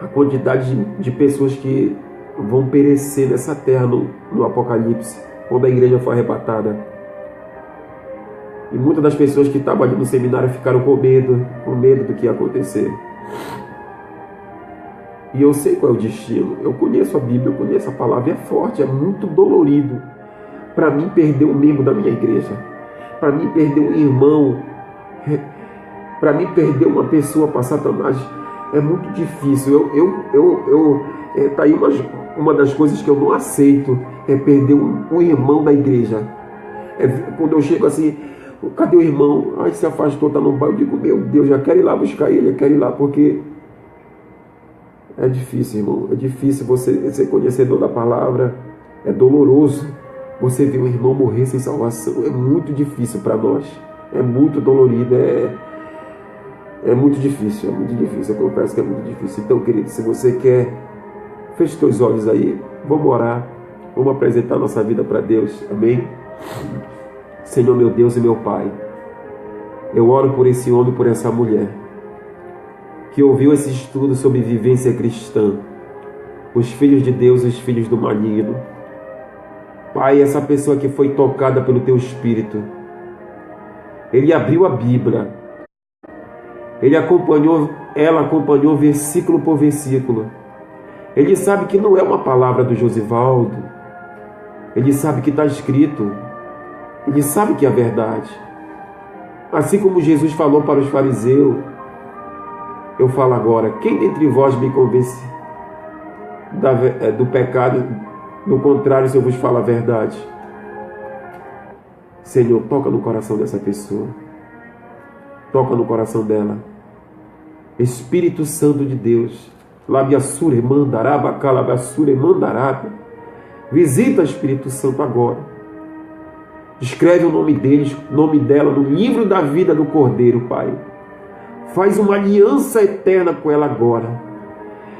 a quantidade de pessoas que vão perecer nessa terra no Apocalipse, quando a igreja foi arrebatada. E muitas das pessoas que estavam ali no seminário ficaram com medo do que ia acontecer. E eu sei qual é o destino. Eu conheço a Bíblia, eu conheço a palavra, é forte, é muito dolorido. Para mim perder um membro da minha igreja, para mim perder um irmão, para mim perder uma pessoa para Satanás, é muito difícil. Tá aí uma das coisas que eu não aceito, é perder um irmão da igreja. Quando eu chego assim, cadê o irmão? Ai, se afastou, está no bairro. Eu digo, meu Deus, já quero ir lá buscar ele, eu quero ir lá, porque é difícil, irmão. É difícil você ser conhecedor da palavra, é doloroso. Você ver um irmão morrer sem salvação é muito difícil para nós. É muito dolorido, é muito difícil, Eu confesso que é muito difícil. Então, querido, se você quer, feche teus olhos aí, vamos orar, vamos apresentar nossa vida para Deus, amém? Senhor, meu Deus e meu Pai, eu oro por esse homem, por essa mulher, que ouviu esse estudo sobre vivência cristã, os filhos de Deus e os filhos do maligno. Pai, essa pessoa que foi tocada pelo Teu Espírito, ele abriu a Bíblia, ela acompanhou versículo por versículo. Ele sabe que não é uma palavra do Josivaldo, ele sabe que está escrito, ele sabe que é a verdade. Assim como Jesus falou para os fariseus, eu falo agora, quem dentre vós me convence do pecado? Do contrário, se eu vos falar a verdade. Senhor, toca no coração dessa pessoa. Toca no coração dela. Espírito Santo de Deus. Labiassure mandaraba, calabassure mandaraba. Visita, Espírito Santo, agora. Escreve o nome deles, nome dela no livro da vida do Cordeiro, Pai. Faz uma aliança eterna com ela agora.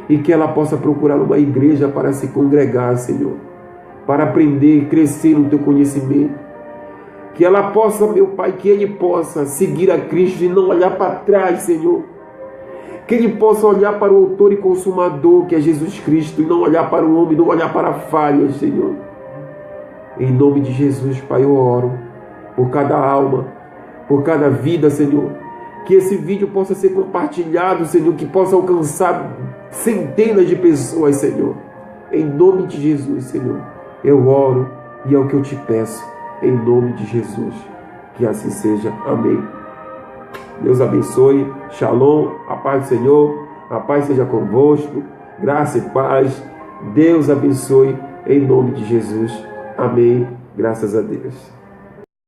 E que ela possa procurar uma igreja para se congregar, Senhor. Para aprender e crescer no teu conhecimento. Que ela possa, meu Pai, que ele possa seguir a Cristo e não olhar para trás, Senhor. Que ele possa olhar para o autor e consumador, que é Jesus Cristo, e não olhar para o homem, não olhar para falhas, Senhor. Em nome de Jesus, Pai, eu oro por cada alma, por cada vida, Senhor. Que esse vídeo possa ser compartilhado, Senhor, que possa alcançar centenas de pessoas, Senhor. Em nome de Jesus, Senhor, eu oro e é o que eu te peço. Em nome de Jesus, que assim seja. Amém. Deus abençoe. Shalom. A paz do Senhor. A paz seja convosco. Graça e paz. Deus abençoe. Em nome de Jesus. Amém. Graças a Deus.